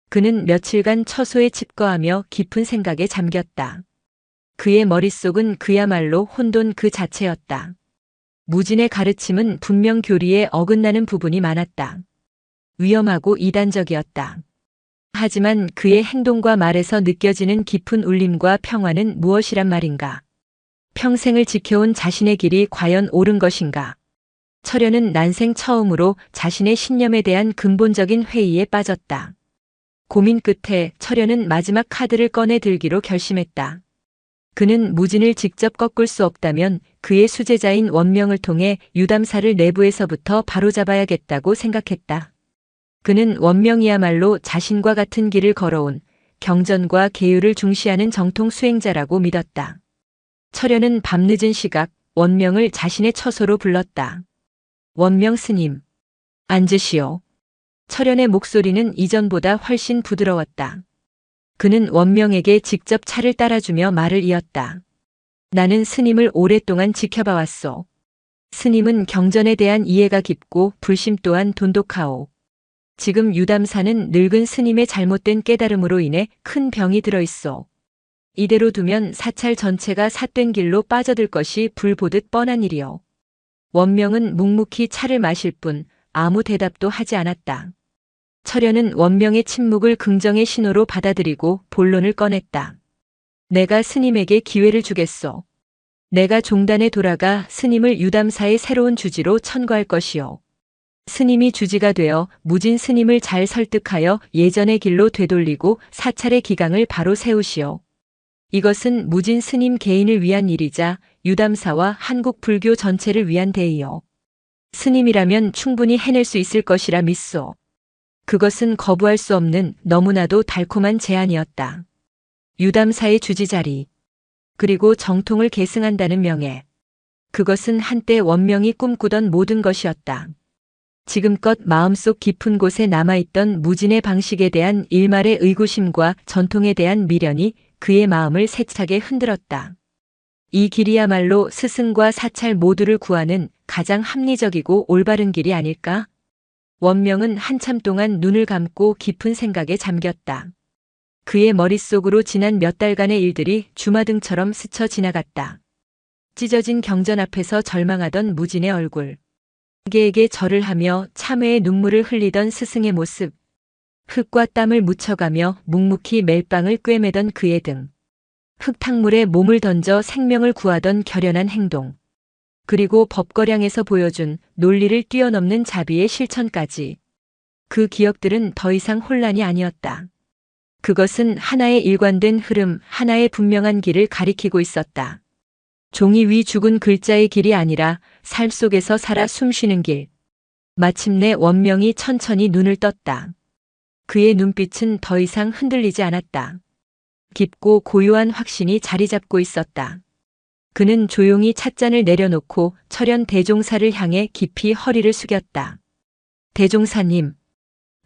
그는 며칠간 처소에 칩거하며 깊은 생각에 잠겼다. 그의 머릿속은 그야말로 혼돈 그 자체였다. 무진의 가르침은 분명 교리에 어긋나는 부분이 많았다. 위험하고 이단적이었다. 하지만 그의 행동과 말에서 느껴지는 깊은 울림과 평화는 무엇이란 말인가? 평생을 지켜온 자신의 길이 과연 옳은 것인가? 철현은 난생 처음으로 자신의 신념에 대한 근본적인 회의에 빠졌다. 고민 끝에 철현은 마지막 카드를 꺼내 들기로 결심했다. 그는 무진을 직접 꺾을 수 없다면 그의 수제자인 원명을 통해 유담사를 내부에서부터 바로잡아야겠다고 생각했다. 그는 원명이야말로 자신과 같은 길을 걸어온 경전과 계율을 중시하는 정통 수행자라고 믿었다. 철현은 밤늦은 시각 원명을 자신의 처소로 불렀다. 원명 스님, 앉으시오. 철현의 목소리는 이전보다 훨씬 부드러웠다. 그는 원명에게 직접 차를 따라주며 말을 이었다. 나는 스님을 오랫동안 지켜봐왔소. 스님은 경전에 대한 이해가 깊고 불심 또한 돈독하오. 지금 유담사는 늙은 스님의 잘못된 깨달음으로 인해 큰 병이 들어있소. 이대로 두면 사찰 전체가 삿된 길로 빠져들 것이 불보듯 뻔한 일이오. 원명은 묵묵히 차를 마실 뿐 아무 대답도 하지 않았다. 철현은 원명의 침묵을 긍정의 신호로 받아들이고 본론을 꺼냈다. 내가 스님에게 기회를 주겠소. 내가 종단에 돌아가 스님을 유담사의 새로운 주지로 천거할 것이오. 스님이 주지가 되어 무진 스님을 잘 설득하여 예전의 길로 되돌리고 사찰의 기강을 바로 세우시오. 이것은 무진 스님 개인을 위한 일이자 유담사와 한국 불교 전체를 위한 대의요. 스님이라면 충분히 해낼 수 있을 것이라 믿소. 그것은 거부할 수 없는 너무나도 달콤한 제안이었다. 유담사의 주지 자리, 그리고 정통을 계승한다는 명예. 그것은 한때 원명이 꿈꾸던 모든 것이었다. 지금껏 마음속 깊은 곳에 남아있던 무진의 방식에 대한 일말의 의구심과 전통에 대한 미련이 그의 마음을 세차게 흔들었다. 이 길이야말로 스승과 사찰 모두를 구하는 가장 합리적이고 올바른 길이 아닐까? 원명은 한참 동안 눈을 감고 깊은 생각에 잠겼다. 그의 머릿속으로 지난 몇 달간의 일들이 주마등처럼 스쳐 지나갔다. 찢어진 경전 앞에서 절망하던 무진의 얼굴. 세계에게 절을 하며 참회의 눈물을 흘리던 스승의 모습. 흙과 땀을 묻혀가며 묵묵히 멜빵을 꿰매던 그의 등. 흙탕물에 몸을 던져 생명을 구하던 결연한 행동. 그리고 법거량에서 보여준 논리를 뛰어넘는 자비의 실천까지. 그 기억들은 더 이상 혼란이 아니었다. 그것은 하나의 일관된 흐름, 하나의 분명한 길을 가리키고 있었다. 종이 위 죽은 글자의 길이 아니라 삶 속에서 살아 숨쉬는 길. 마침내 원명이 천천히 눈을 떴다. 그의 눈빛은 더 이상 흔들리지 않았다. 깊고 고요한 확신이 자리 잡고 있었다. 그는 조용히 찻잔을 내려놓고 철현 대종사를 향해 깊이 허리를 숙였다. 대종사님,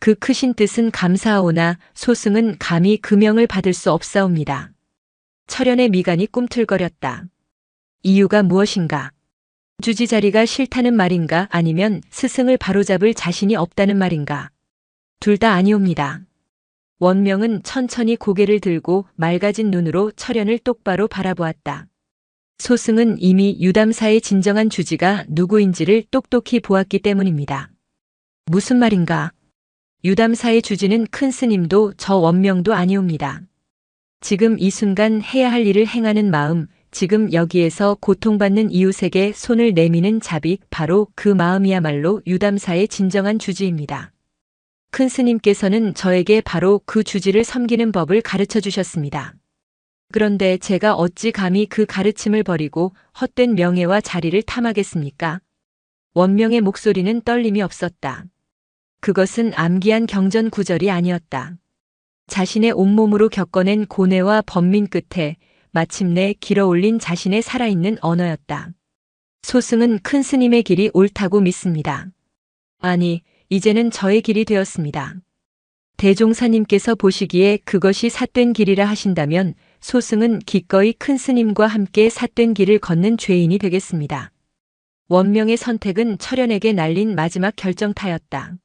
그 크신 뜻은 감사하오나 소승은 감히 그 명을 받을 수 없사옵니다. 철현의 미간이 꿈틀거렸다. 이유가 무엇인가? 주지 자리가 싫다는 말인가 아니면 스승을 바로잡을 자신이 없다는 말인가? 둘 다 아니옵니다. 원명은 천천히 고개를 들고 맑아진 눈으로 철현을 똑바로 바라보았다. 소승은 이미 유담사의 진정한 주지가 누구인지를 똑똑히 보았기 때문입니다. 무슨 말인가? 유담사의 주지는 큰 스님도 저 원명도 아니옵니다. 지금 이 순간 해야 할 일을 행하는 마음, 지금 여기에서 고통받는 이웃에게 손을 내미는 자비, 바로 그 마음이야말로 유담사의 진정한 주지입니다. 큰 스님께서는 저에게 바로 그 주지를 섬기는 법을 가르쳐 주셨습니다. 그런데 제가 어찌 감히 그 가르침을 버리고 헛된 명예와 자리를 탐하겠습니까? 원명의 목소리는 떨림이 없었다. 그것은 암기한 경전 구절이 아니었다. 자신의 온몸으로 겪어낸 고뇌와 번민 끝에 마침내 길어올린 자신의 살아있는 언어였다. 소승은 큰 스님의 길이 옳다고 믿습니다. 아니, 이제는 저의 길이 되었습니다. 대종사님께서 보시기에 그것이 삿된 길이라 하신다면 소승은 기꺼이 큰 스님과 함께 삿된 길을 걷는 죄인이 되겠습니다. 원명의 선택은 철현에게 날린 마지막 결정타였다.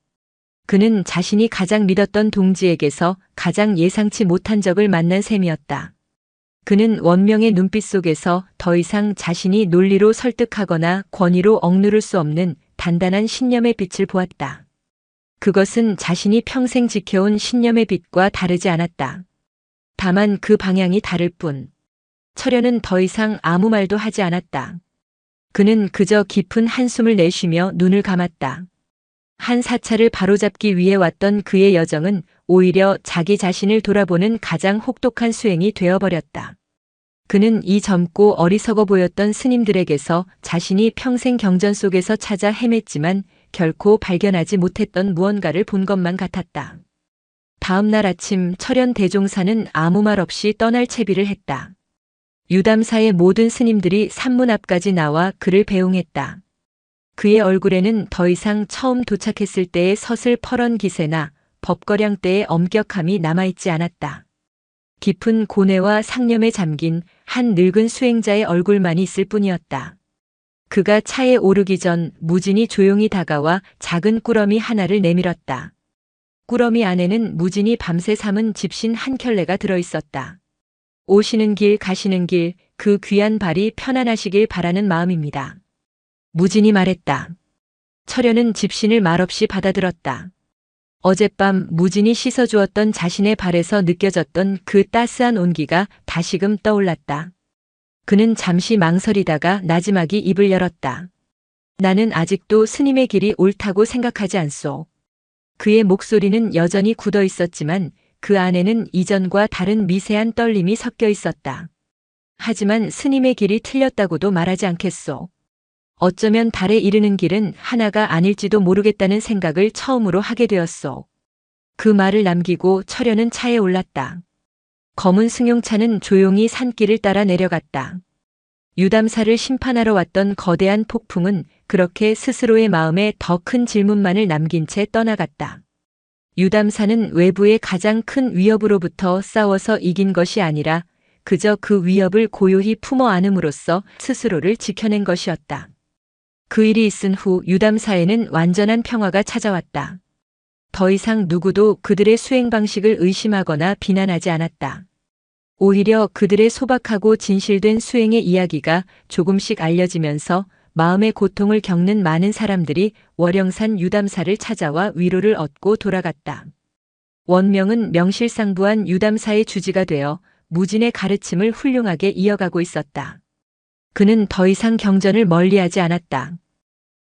그는 자신이 가장 믿었던 동지에게서 가장 예상치 못한 적을 만난 셈이었다. 그는 원명의 눈빛 속에서 더 이상 자신이 논리로 설득하거나 권위로 억누를 수 없는 단단한 신념의 빛을 보았다. 그것은 자신이 평생 지켜온 신념의 빛과 다르지 않았다. 다만 그 방향이 다를 뿐. 철현은 더 이상 아무 말도 하지 않았다. 그는 그저 깊은 한숨을 내쉬며 눈을 감았다. 한 사찰을 바로잡기 위해 왔던 그의 여정은 오히려 자기 자신을 돌아보는 가장 혹독한 수행이 되어버렸다. 그는 이 젊고 어리석어 보였던 스님들에게서 자신이 평생 경전 속에서 찾아 헤맸지만 결코 발견하지 못했던 무언가를 본 것만 같았다. 다음 날 아침 철현 대종사는 아무 말 없이 떠날 채비를 했다. 유담사의 모든 스님들이 산문 앞까지 나와 그를 배웅했다. 그의 얼굴에는 더 이상 처음 도착했을 때의 서슬퍼런 기세나 법거량 때의 엄격함이 남아있지 않았다. 깊은 고뇌와 상념에 잠긴 한 늙은 수행자의 얼굴만이 있을 뿐이었다. 그가 차에 오르기 전 무진이 조용히 다가와 작은 꾸러미 하나를 내밀었다. 꾸러미 안에는 무진이 밤새 삶은 집신 한 켤레가 들어있었다. 오시는 길 가시는 길 그 귀한 발이 편안하시길 바라는 마음입니다. 무진이 말했다. 철현은 집신을 말없이 받아들었다. 어젯밤 무진이 씻어주었던 자신의 발에서 느껴졌던 그 따스한 온기가 다시금 떠올랐다. 그는 잠시 망설이다가 나지막이 입을 열었다. 나는 아직도 스님의 길이 옳다고 생각하지 않소. 그의 목소리는 여전히 굳어 있었지만 그 안에는 이전과 다른 미세한 떨림이 섞여 있었다. 하지만 스님의 길이 틀렸다고도 말하지 않겠소. 어쩌면 달에 이르는 길은 하나가 아닐지도 모르겠다는 생각을 처음으로 하게 되었소. 그 말을 남기고 철현은 차에 올랐다. 검은 승용차는 조용히 산길을 따라 내려갔다. 유담사를 심판하러 왔던 거대한 폭풍은 그렇게 스스로의 마음에 더 큰 질문만을 남긴 채 떠나갔다. 유담사는 외부의 가장 큰 위협으로부터 싸워서 이긴 것이 아니라 그저 그 위협을 고요히 품어 안음으로써 스스로를 지켜낸 것이었다. 그 일이 있은 후 유담사에는 완전한 평화가 찾아왔다. 더 이상 누구도 그들의 수행 방식을 의심하거나 비난하지 않았다. 오히려 그들의 소박하고 진실된 수행의 이야기가 조금씩 알려지면서 마음의 고통을 겪는 많은 사람들이 월영산 유담사를 찾아와 위로를 얻고 돌아갔다. 원명은 명실상부한 유담사의 주지가 되어 무진의 가르침을 훌륭하게 이어가고 있었다. 그는 더 이상 경전을 멀리하지 않았다.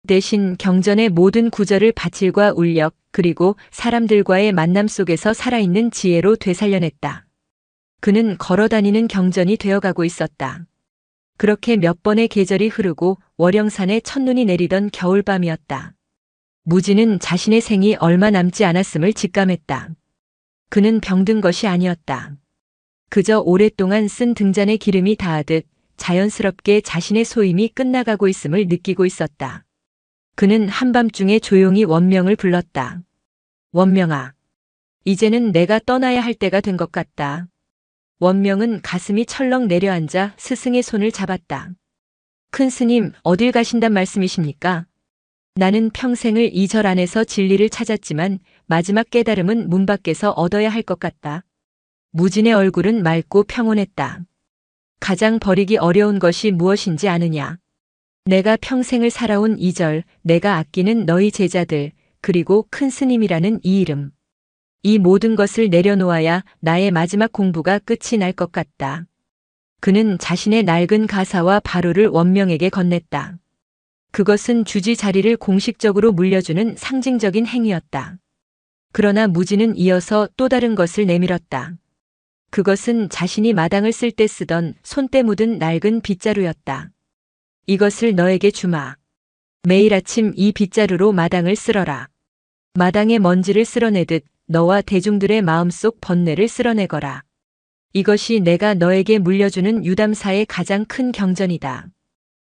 대신 경전의 모든 구절을 바칠과 울력 그리고 사람들과의 만남 속에서 살아있는 지혜로 되살려냈다. 그는 걸어다니는 경전이 되어가고 있었다. 그렇게 몇 번의 계절이 흐르고 월영산에 첫눈이 내리던 겨울밤이었다. 무진은 자신의 생이 얼마 남지 않았음을 직감했다. 그는 병든 것이 아니었다. 그저 오랫동안 쓴 등잔에 기름이 닿았듯 자연스럽게 자신의 소임이 끝나가고 있음을 느끼고 있었다. 그는 한밤중에 조용히 원명을 불렀다. 원명아, 이제는 내가 떠나야 할 때가 된 것 같다. 원명은 가슴이 철렁 내려앉아 스승의 손을 잡았다. 큰 스님, 어딜 가신단 말씀이십니까? 나는 평생을 이 절 안에서 진리를 찾았지만 마지막 깨달음은 문 밖에서 얻어야 할 것 같다. 무진의 얼굴은 맑고 평온했다. 가장 버리기 어려운 것이 무엇인지 아느냐? 내가 평생을 살아온 이 절, 내가 아끼는 너희 제자들, 그리고 큰 스님이라는 이 이름. 이 모든 것을 내려놓아야 나의 마지막 공부가 끝이 날 것 같다. 그는 자신의 낡은 가사와 바로를 원명에게 건넸다. 그것은 주지 자리를 공식적으로 물려주는 상징적인 행위였다. 그러나 무진은 이어서 또 다른 것을 내밀었다. 그것은 자신이 마당을 쓸 때 쓰던 손때 묻은 낡은 빗자루였다. 이것을 너에게 주마. 매일 아침 이 빗자루로 마당을 쓸어라. 마당의 먼지를 쓸어내듯 너와 대중들의 마음속 번뇌를 쓸어내거라. 이것이 내가 너에게 물려주는 유담사의 가장 큰 경전이다.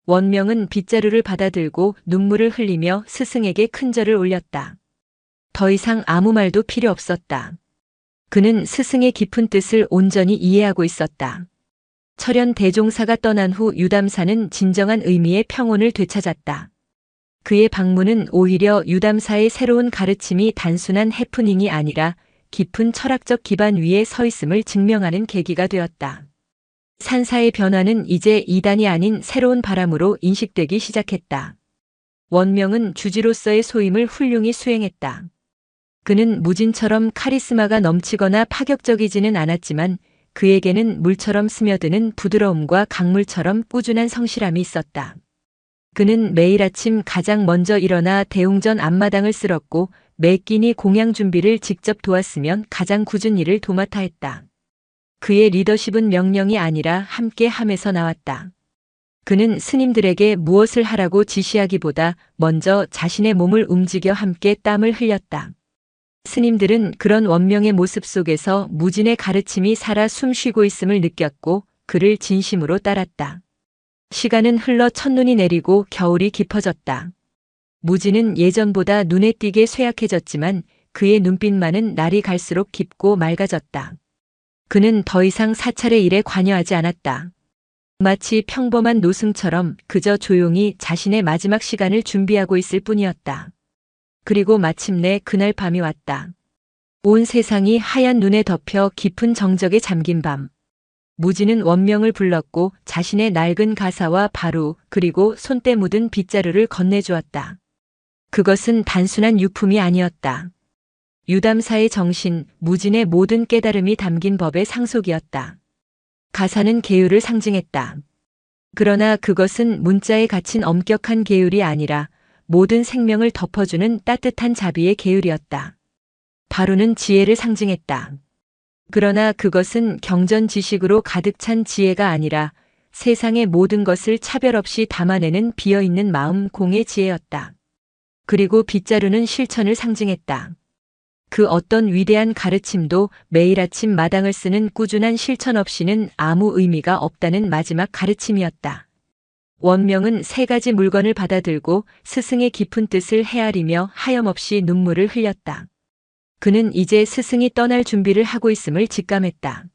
원명은 빗자루를 받아들고 눈물을 흘리며 스승에게 큰 절을 올렸다. 더 이상 아무 말도 필요 없었다. 그는 스승의 깊은 뜻을 온전히 이해하고 있었다. 철현 대종사가 떠난 후 유담사는 진정한 의미의 평온을 되찾았다. 그의 방문은 오히려 유담사의 새로운 가르침이 단순한 해프닝이 아니라 깊은 철학적 기반 위에 서 있음을 증명하는 계기가 되었다. 산사의 변화는 이제 이단이 아닌 새로운 바람으로 인식되기 시작했다. 원명은 주지로서의 소임을 훌륭히 수행했다. 그는 무진처럼 카리스마가 넘치거나 파격적이지는 않았지만 그에게는 물처럼 스며드는 부드러움과 강물처럼 꾸준한 성실함이 있었다. 그는 매일 아침 가장 먼저 일어나 대웅전 앞마당을 쓸었고 매 끼니 공양 준비를 직접 도왔으면 가장 굳은 일을 도맡아 했다. 그의 리더십은 명령이 아니라 함께 함에서 나왔다. 그는 스님들에게 무엇을 하라고 지시하기보다 먼저 자신의 몸을 움직여 함께 땀을 흘렸다. 스님들은 그런 원명의 모습 속에서 무진의 가르침이 살아 숨쉬고 있음을 느꼈고 그를 진심으로 따랐다. 시간은 흘러 첫눈이 내리고 겨울이 깊어졌다. 무진은 예전보다 눈에 띄게 쇠약해졌지만 그의 눈빛만은 날이 갈수록 깊고 맑아졌다. 그는 더 이상 사찰의 일에 관여하지 않았다. 마치 평범한 노승처럼 그저 조용히 자신의 마지막 시간을 준비하고 있을 뿐이었다. 그리고 마침내 그날 밤이 왔다. 온 세상이 하얀 눈에 덮여 깊은 정적에 잠긴 밤. 무진은 원명을 불렀고 자신의 낡은 가사와 바루 그리고 손때 묻은 빗자루를 건네주었다. 그것은 단순한 유품이 아니었다. 유담사의 정신, 무진의 모든 깨달음이 담긴 법의 상속이었다. 가사는 계율을 상징했다. 그러나 그것은 문자에 갇힌 엄격한 계율이 아니라 모든 생명을 덮어주는 따뜻한 자비의 계율이었다. 바루는 지혜를 상징했다. 그러나 그것은 경전 지식으로 가득 찬 지혜가 아니라 세상의 모든 것을 차별 없이 담아내는 비어있는 마음 공의 지혜였다. 그리고 빗자루는 실천을 상징했다. 그 어떤 위대한 가르침도 매일 아침 마당을 쓰는 꾸준한 실천 없이는 아무 의미가 없다는 마지막 가르침이었다. 원명은 세 가지 물건을 받아들고 스승의 깊은 뜻을 헤아리며 하염없이 눈물을 흘렸다. 그는 이제 스승이 떠날 준비를 하고 있음을 직감했다.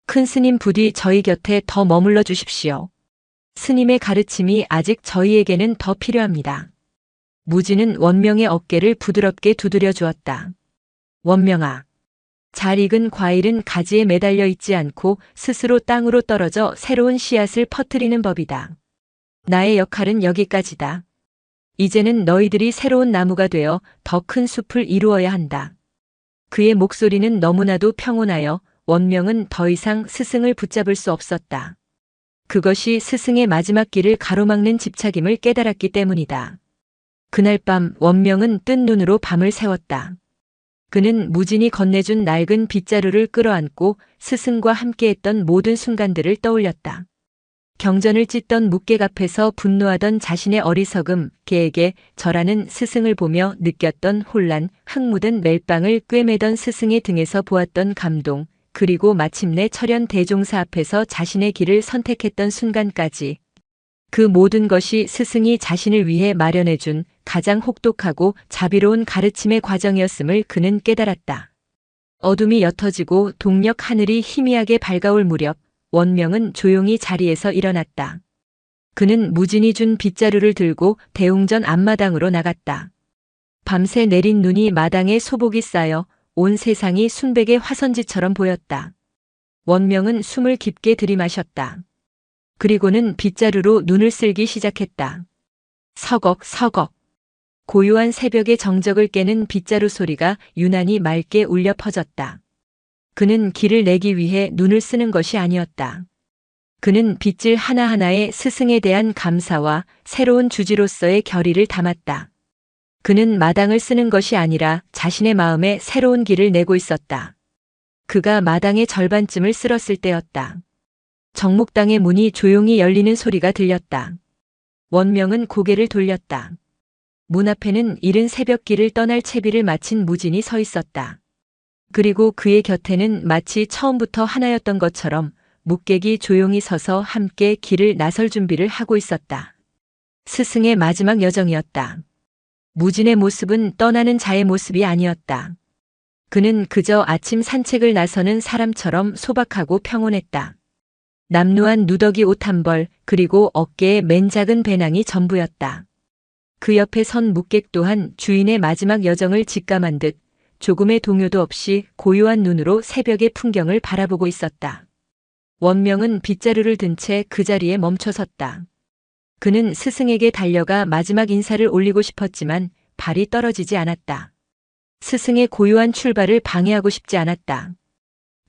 큰 스님 부디 저희 곁에 더 머물러 주십시오. 스님의 가르침이 아직 저희에게는 더 필요합니다. 무진은 원명의 어깨를 부드럽게 두드려 주었다. 원명아. 잘 익은 과일은 가지에 매달려 있지 않고 스스로 땅으로 떨어져 새로운 씨앗을 퍼뜨리는 법이다. 나의 역할은 여기까지다. 이제는 너희들이 새로운 나무가 되어 더 큰 숲을 이루어야 한다. 그의 목소리는 너무나도 평온하여 원명은 더 이상 스승을 붙잡을 수 없었다. 그것이 스승의 마지막 길을 가로막는 집착임을 깨달았기 때문이다. 그날 밤 원명은 뜬 눈으로 밤을 새웠다. 그는 무진이 건네준 낡은 빗자루를 끌어안고 스승과 함께했던 모든 순간들을 떠올렸다. 경전을 찢던 묵객 앞에서 분노하던 자신의 어리석음, 개에게 절하는 스승을 보며 느꼈던 혼란, 흙 묻은 멜빵을 꿰매던 스승의 등에서 보았던 감동, 그리고 마침내 철현 대종사 앞에서 자신의 길을 선택했던 순간까지. 그 모든 것이 스승이 자신을 위해 마련해준 가장 혹독하고 자비로운 가르침의 과정이었음을 그는 깨달았다. 어둠이 옅어지고 동력 하늘이 희미하게 밝아올 무렵 원명은 조용히 자리에서 일어났다. 그는 무진이 준 빗자루를 들고 대웅전 앞마당으로 나갔다. 밤새 내린 눈이 마당에 소복이 쌓여 온 세상이 순백의 화선지처럼 보였다. 원명은 숨을 깊게 들이마셨다. 그리고는 빗자루로 눈을 쓸기 시작했다. 서걱 서걱. 고요한 새벽의 정적을 깨는 빗자루 소리가 유난히 맑게 울려 퍼졌다. 그는 길을 내기 위해 눈을 쓰는 것이 아니었다. 그는 빗질 하나하나에 스승에 대한 감사와 새로운 주지로서의 결의를 담았다. 그는 마당을 쓰는 것이 아니라 자신의 마음에 새로운 길을 내고 있었다. 그가 마당의 절반쯤을 쓸었을 때였다. 정목당의 문이 조용히 열리는 소리가 들렸다. 원명은 고개를 돌렸다. 문 앞에는 이른 새벽길을 떠날 채비를 마친 무진이 서 있었다. 그리고 그의 곁에는 마치 처음부터 하나였던 것처럼 묵객이 조용히 서서 함께 길을 나설 준비를 하고 있었다. 스승의 마지막 여정이었다. 무진의 모습은 떠나는 자의 모습이 아니었다. 그는 그저 아침 산책을 나서는 사람처럼 소박하고 평온했다. 남루한 누더기 옷 한 벌, 그리고 어깨에 맨 작은 배낭이 전부였다. 그 옆에 선 묵객 또한 주인의 마지막 여정을 직감한 듯 조금의 동요도 없이 고요한 눈으로 새벽의 풍경을 바라보고 있었다. 원명은 빗자루를 든 채 그 자리에 멈춰섰다. 그는 스승에게 달려가 마지막 인사를 올리고 싶었지만 발이 떨어지지 않았다. 스승의 고요한 출발을 방해하고 싶지 않았다.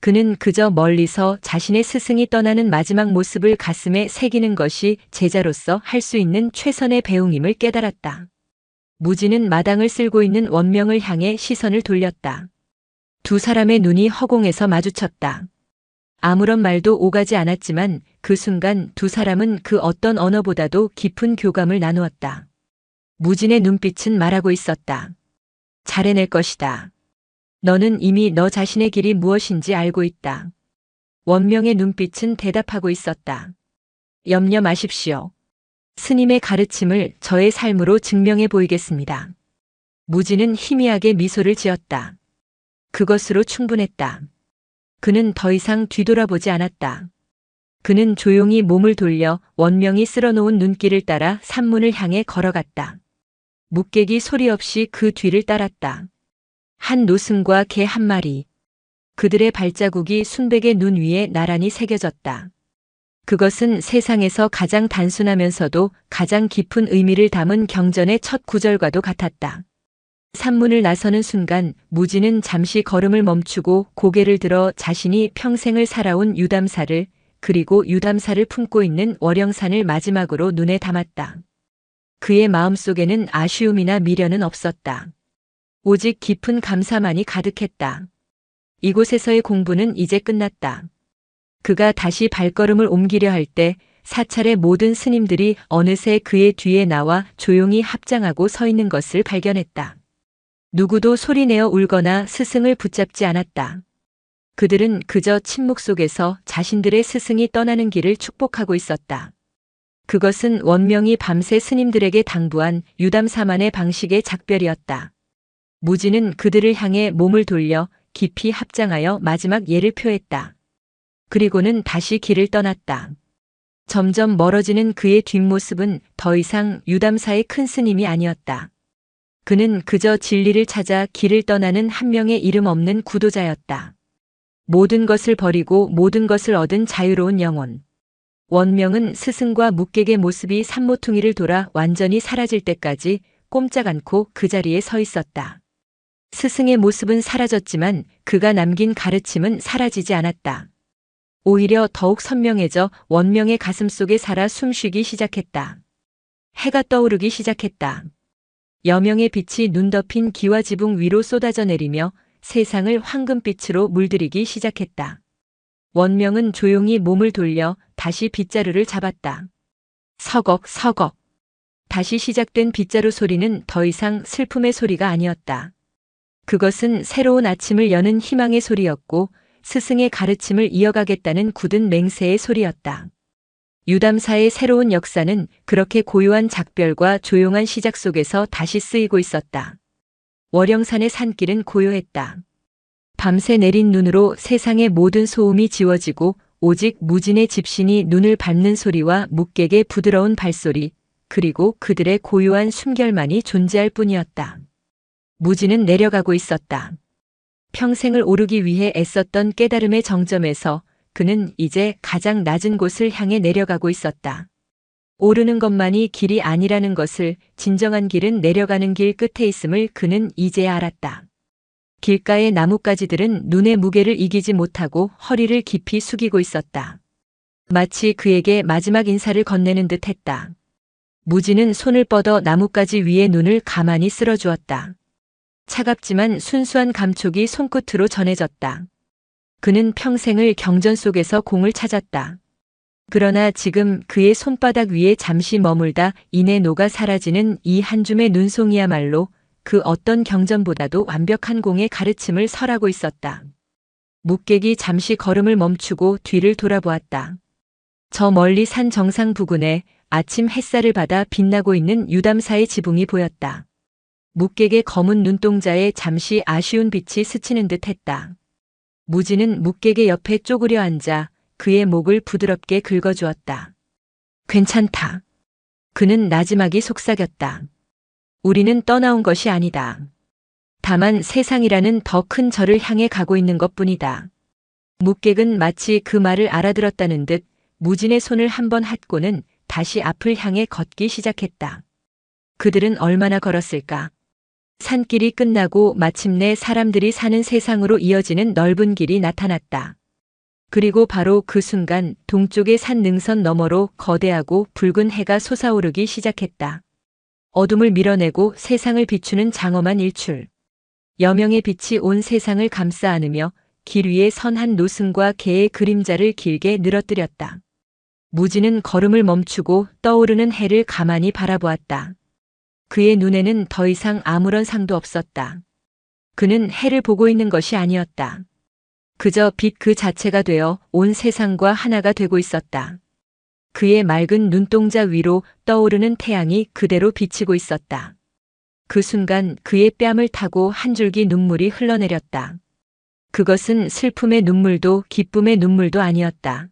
그는 그저 멀리서 자신의 스승이 떠나는 마지막 모습을 가슴에 새기는 것이 제자로서 할 수 있는 최선의 배웅임을 깨달았다. 무지는 마당을 쓸고 있는 원명을 향해 시선을 돌렸다. 두 사람의 눈이 허공에서 마주쳤다. 아무런 말도 오가지 않았지만 그 순간 두 사람은 그 어떤 언어보다도 깊은 교감을 나누었다. 무진의 눈빛은 말하고 있었다. 잘해낼 것이다. 너는 이미 너 자신의 길이 무엇인지 알고 있다. 원명의 눈빛은 대답하고 있었다. 염려 마십시오. 스님의 가르침을 저의 삶으로 증명해 보이겠습니다. 무진은 희미하게 미소를 지었다. 그것으로 충분했다. 그는 더 이상 뒤돌아보지 않았다. 그는 조용히 몸을 돌려 원명이 쓸어놓은 눈길을 따라 산문을 향해 걸어갔다. 묵객이 소리 없이 그 뒤를 따랐다. 한 노승과 개 한 마리. 그들의 발자국이 순백의 눈 위에 나란히 새겨졌다. 그것은 세상에서 가장 단순하면서도 가장 깊은 의미를 담은 경전의 첫 구절과도 같았다. 산문을 나서는 순간 무지는 잠시 걸음을 멈추고 고개를 들어 자신이 평생을 살아온 유담사를 그리고 유담사를 품고 있는 월영산을 마지막으로 눈에 담았다. 그의 마음속에는 아쉬움이나 미련은 없었다. 오직 깊은 감사만이 가득했다. 이곳에서의 공부는 이제 끝났다. 그가 다시 발걸음을 옮기려 할 때 사찰의 모든 스님들이 어느새 그의 뒤에 나와 조용히 합장하고 서 있는 것을 발견했다. 누구도 소리내어 울거나 스승을 붙잡지 않았다. 그들은 그저 침묵 속에서 자신들의 스승이 떠나는 길을 축복하고 있었다. 그것은 원명이 밤새 스님들에게 당부한 유담사만의 방식의 작별이었다. 무지는 그들을 향해 몸을 돌려 깊이 합장하여 마지막 예를 표했다. 그리고는 다시 길을 떠났다. 점점 멀어지는 그의 뒷모습은 더 이상 유담사의 큰 스님이 아니었다. 그는 그저 진리를 찾아 길을 떠나는 한 명의 이름 없는 구도자였다. 모든 것을 버리고 모든 것을 얻은 자유로운 영혼. 원명은 스승과 묵객의 모습이 산모퉁이를 돌아 완전히 사라질 때까지 꼼짝 않고 그 자리에 서 있었다. 스승의 모습은 사라졌지만 그가 남긴 가르침은 사라지지 않았다. 오히려 더욱 선명해져 원명의 가슴속에 살아 숨쉬기 시작했다. 해가 떠오르기 시작했다. 여명의 빛이 눈 덮인 기와 지붕 위로 쏟아져 내리며 세상을 황금빛으로 물들이기 시작했다. 원명은 조용히 몸을 돌려 다시 빗자루를 잡았다. 서걱 서걱. 다시 시작된 빗자루 소리는 더 이상 슬픔의 소리가 아니었다. 그것은 새로운 아침을 여는 희망의 소리였고 스승의 가르침을 이어가겠다는 굳은 맹세의 소리였다. 유담사의 새로운 역사는 그렇게 고요한 작별과 조용한 시작 속에서 다시 쓰이고 있었다. 월영산의 산길은 고요했다. 밤새 내린 눈으로 세상의 모든 소음이 지워지고 오직 무진의 집신이 눈을 밟는 소리와 묵객의 부드러운 발소리, 그리고 그들의 고요한 숨결만이 존재할 뿐이었다. 무진은 내려가고 있었다. 평생을 오르기 위해 애썼던 깨달음의 정점에서 그는 이제 가장 낮은 곳을 향해 내려가고 있었다. 오르는 것만이 길이 아니라는 것을, 진정한 길은 내려가는 길 끝에 있음을 그는 이제야 알았다. 길가의 나뭇가지들은 눈의 무게를 이기지 못하고 허리를 깊이 숙이고 있었다. 마치 그에게 마지막 인사를 건네는 듯 했다. 무지는 손을 뻗어 나뭇가지 위에 눈을 가만히 쓸어주었다. 차갑지만 순수한 감촉이 손끝으로 전해졌다. 그는 평생을 경전 속에서 공을 찾았다. 그러나 지금 그의 손바닥 위에 잠시 머물다 이내 녹아 사라지는 이 한 줌의 눈송이야말로 그 어떤 경전보다도 완벽한 공의 가르침을 설하고 있었다. 묵객이 잠시 걸음을 멈추고 뒤를 돌아보았다. 저 멀리 산 정상 부근에 아침 햇살을 받아 빛나고 있는 유담사의 지붕이 보였다. 묵객의 검은 눈동자에 잠시 아쉬운 빛이 스치는 듯 했다. 무지는 묵객의 옆에 쪼그려 앉아 그의 목을 부드럽게 긁어주었다. 괜찮다. 그는 나지막이 속삭였다. 우리는 떠나온 것이 아니다. 다만 세상이라는 더 큰 저를 향해 가고 있는 것뿐이다. 묵객은 마치 그 말을 알아들었다는 듯 무진의 손을 한번 핫고는 다시 앞을 향해 걷기 시작했다. 그들은 얼마나 걸었을까? 산길이 끝나고 마침내 사람들이 사는 세상으로 이어지는 넓은 길이 나타났다. 그리고 바로 그 순간 동쪽의 산 능선 너머로 거대하고 붉은 해가 솟아오르기 시작했다. 어둠을 밀어내고 세상을 비추는 장엄한 일출. 여명의 빛이 온 세상을 감싸 안으며 길 위에 선 한 노승과 개의 그림자를 길게 늘어뜨렸다. 무지는 걸음을 멈추고 떠오르는 해를 가만히 바라보았다. 그의 눈에는 더 이상 아무런 상도 없었다. 그는 해를 보고 있는 것이 아니었다. 그저 빛 그 자체가 되어 온 세상과 하나가 되고 있었다. 그의 맑은 눈동자 위로 떠오르는 태양이 그대로 비치고 있었다. 그 순간 그의 뺨을 타고 한 줄기 눈물이 흘러내렸다. 그것은 슬픔의 눈물도 기쁨의 눈물도 아니었다.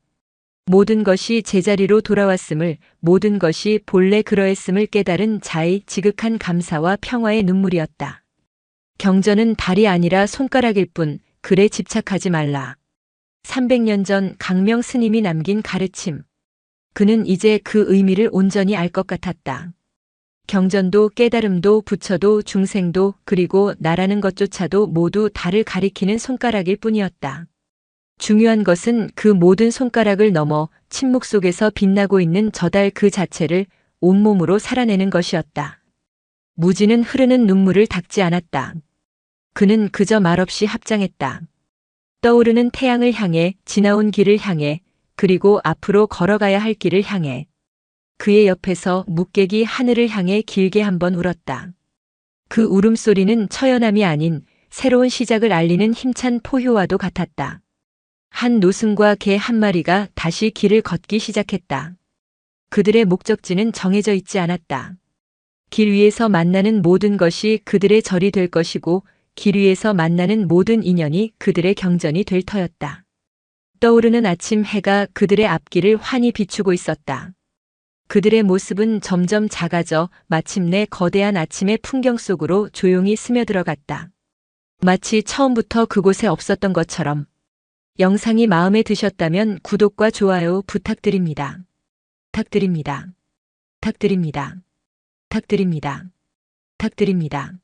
모든 것이 제자리로 돌아왔음을, 모든 것이 본래 그러했음을 깨달은 자의 지극한 감사와 평화의 눈물이었다. 경전은 달이 아니라 손가락일 뿐, 글에 집착하지 말라. 300년 전 강명 스님이 남긴 가르침. 그는 이제 그 의미를 온전히 알 것 같았다. 경전도 깨달음도 부처도 중생도 그리고 나라는 것조차도 모두 달을 가리키는 손가락일 뿐이었다. 중요한 것은 그 모든 손가락을 넘어 침묵 속에서 빛나고 있는 저 달 그 자체를 온몸으로 살아내는 것이었다. 무지는 흐르는 눈물을 닦지 않았다. 그는 그저 말없이 합장했다. 떠오르는 태양을 향해, 지나온 길을 향해, 그리고 앞으로 걸어가야 할 길을 향해. 그의 옆에서 묵객이 하늘을 향해 길게 한번 울었다. 그 울음소리는 처연함이 아닌 새로운 시작을 알리는 힘찬 포효와도 같았다. 한 노승과 개 한 마리가 다시 길을 걷기 시작했다. 그들의 목적지는 정해져 있지 않았다. 길 위에서 만나는 모든 것이 그들의 절이 될 것이고 길 위에서 만나는 모든 인연이 그들의 경전이 될 터였다. 떠오르는 아침 해가 그들의 앞길을 환히 비추고 있었다. 그들의 모습은 점점 작아져 마침내 거대한 아침의 풍경 속으로 조용히 스며들어갔다. 마치 처음부터 그곳에 없었던 것처럼. 영상이 마음에 드셨다면 구독과 좋아요 부탁드립니다. 부탁드립니다. 부탁드립니다. 부탁드립니다. 부탁드립니다. 부탁드립니다.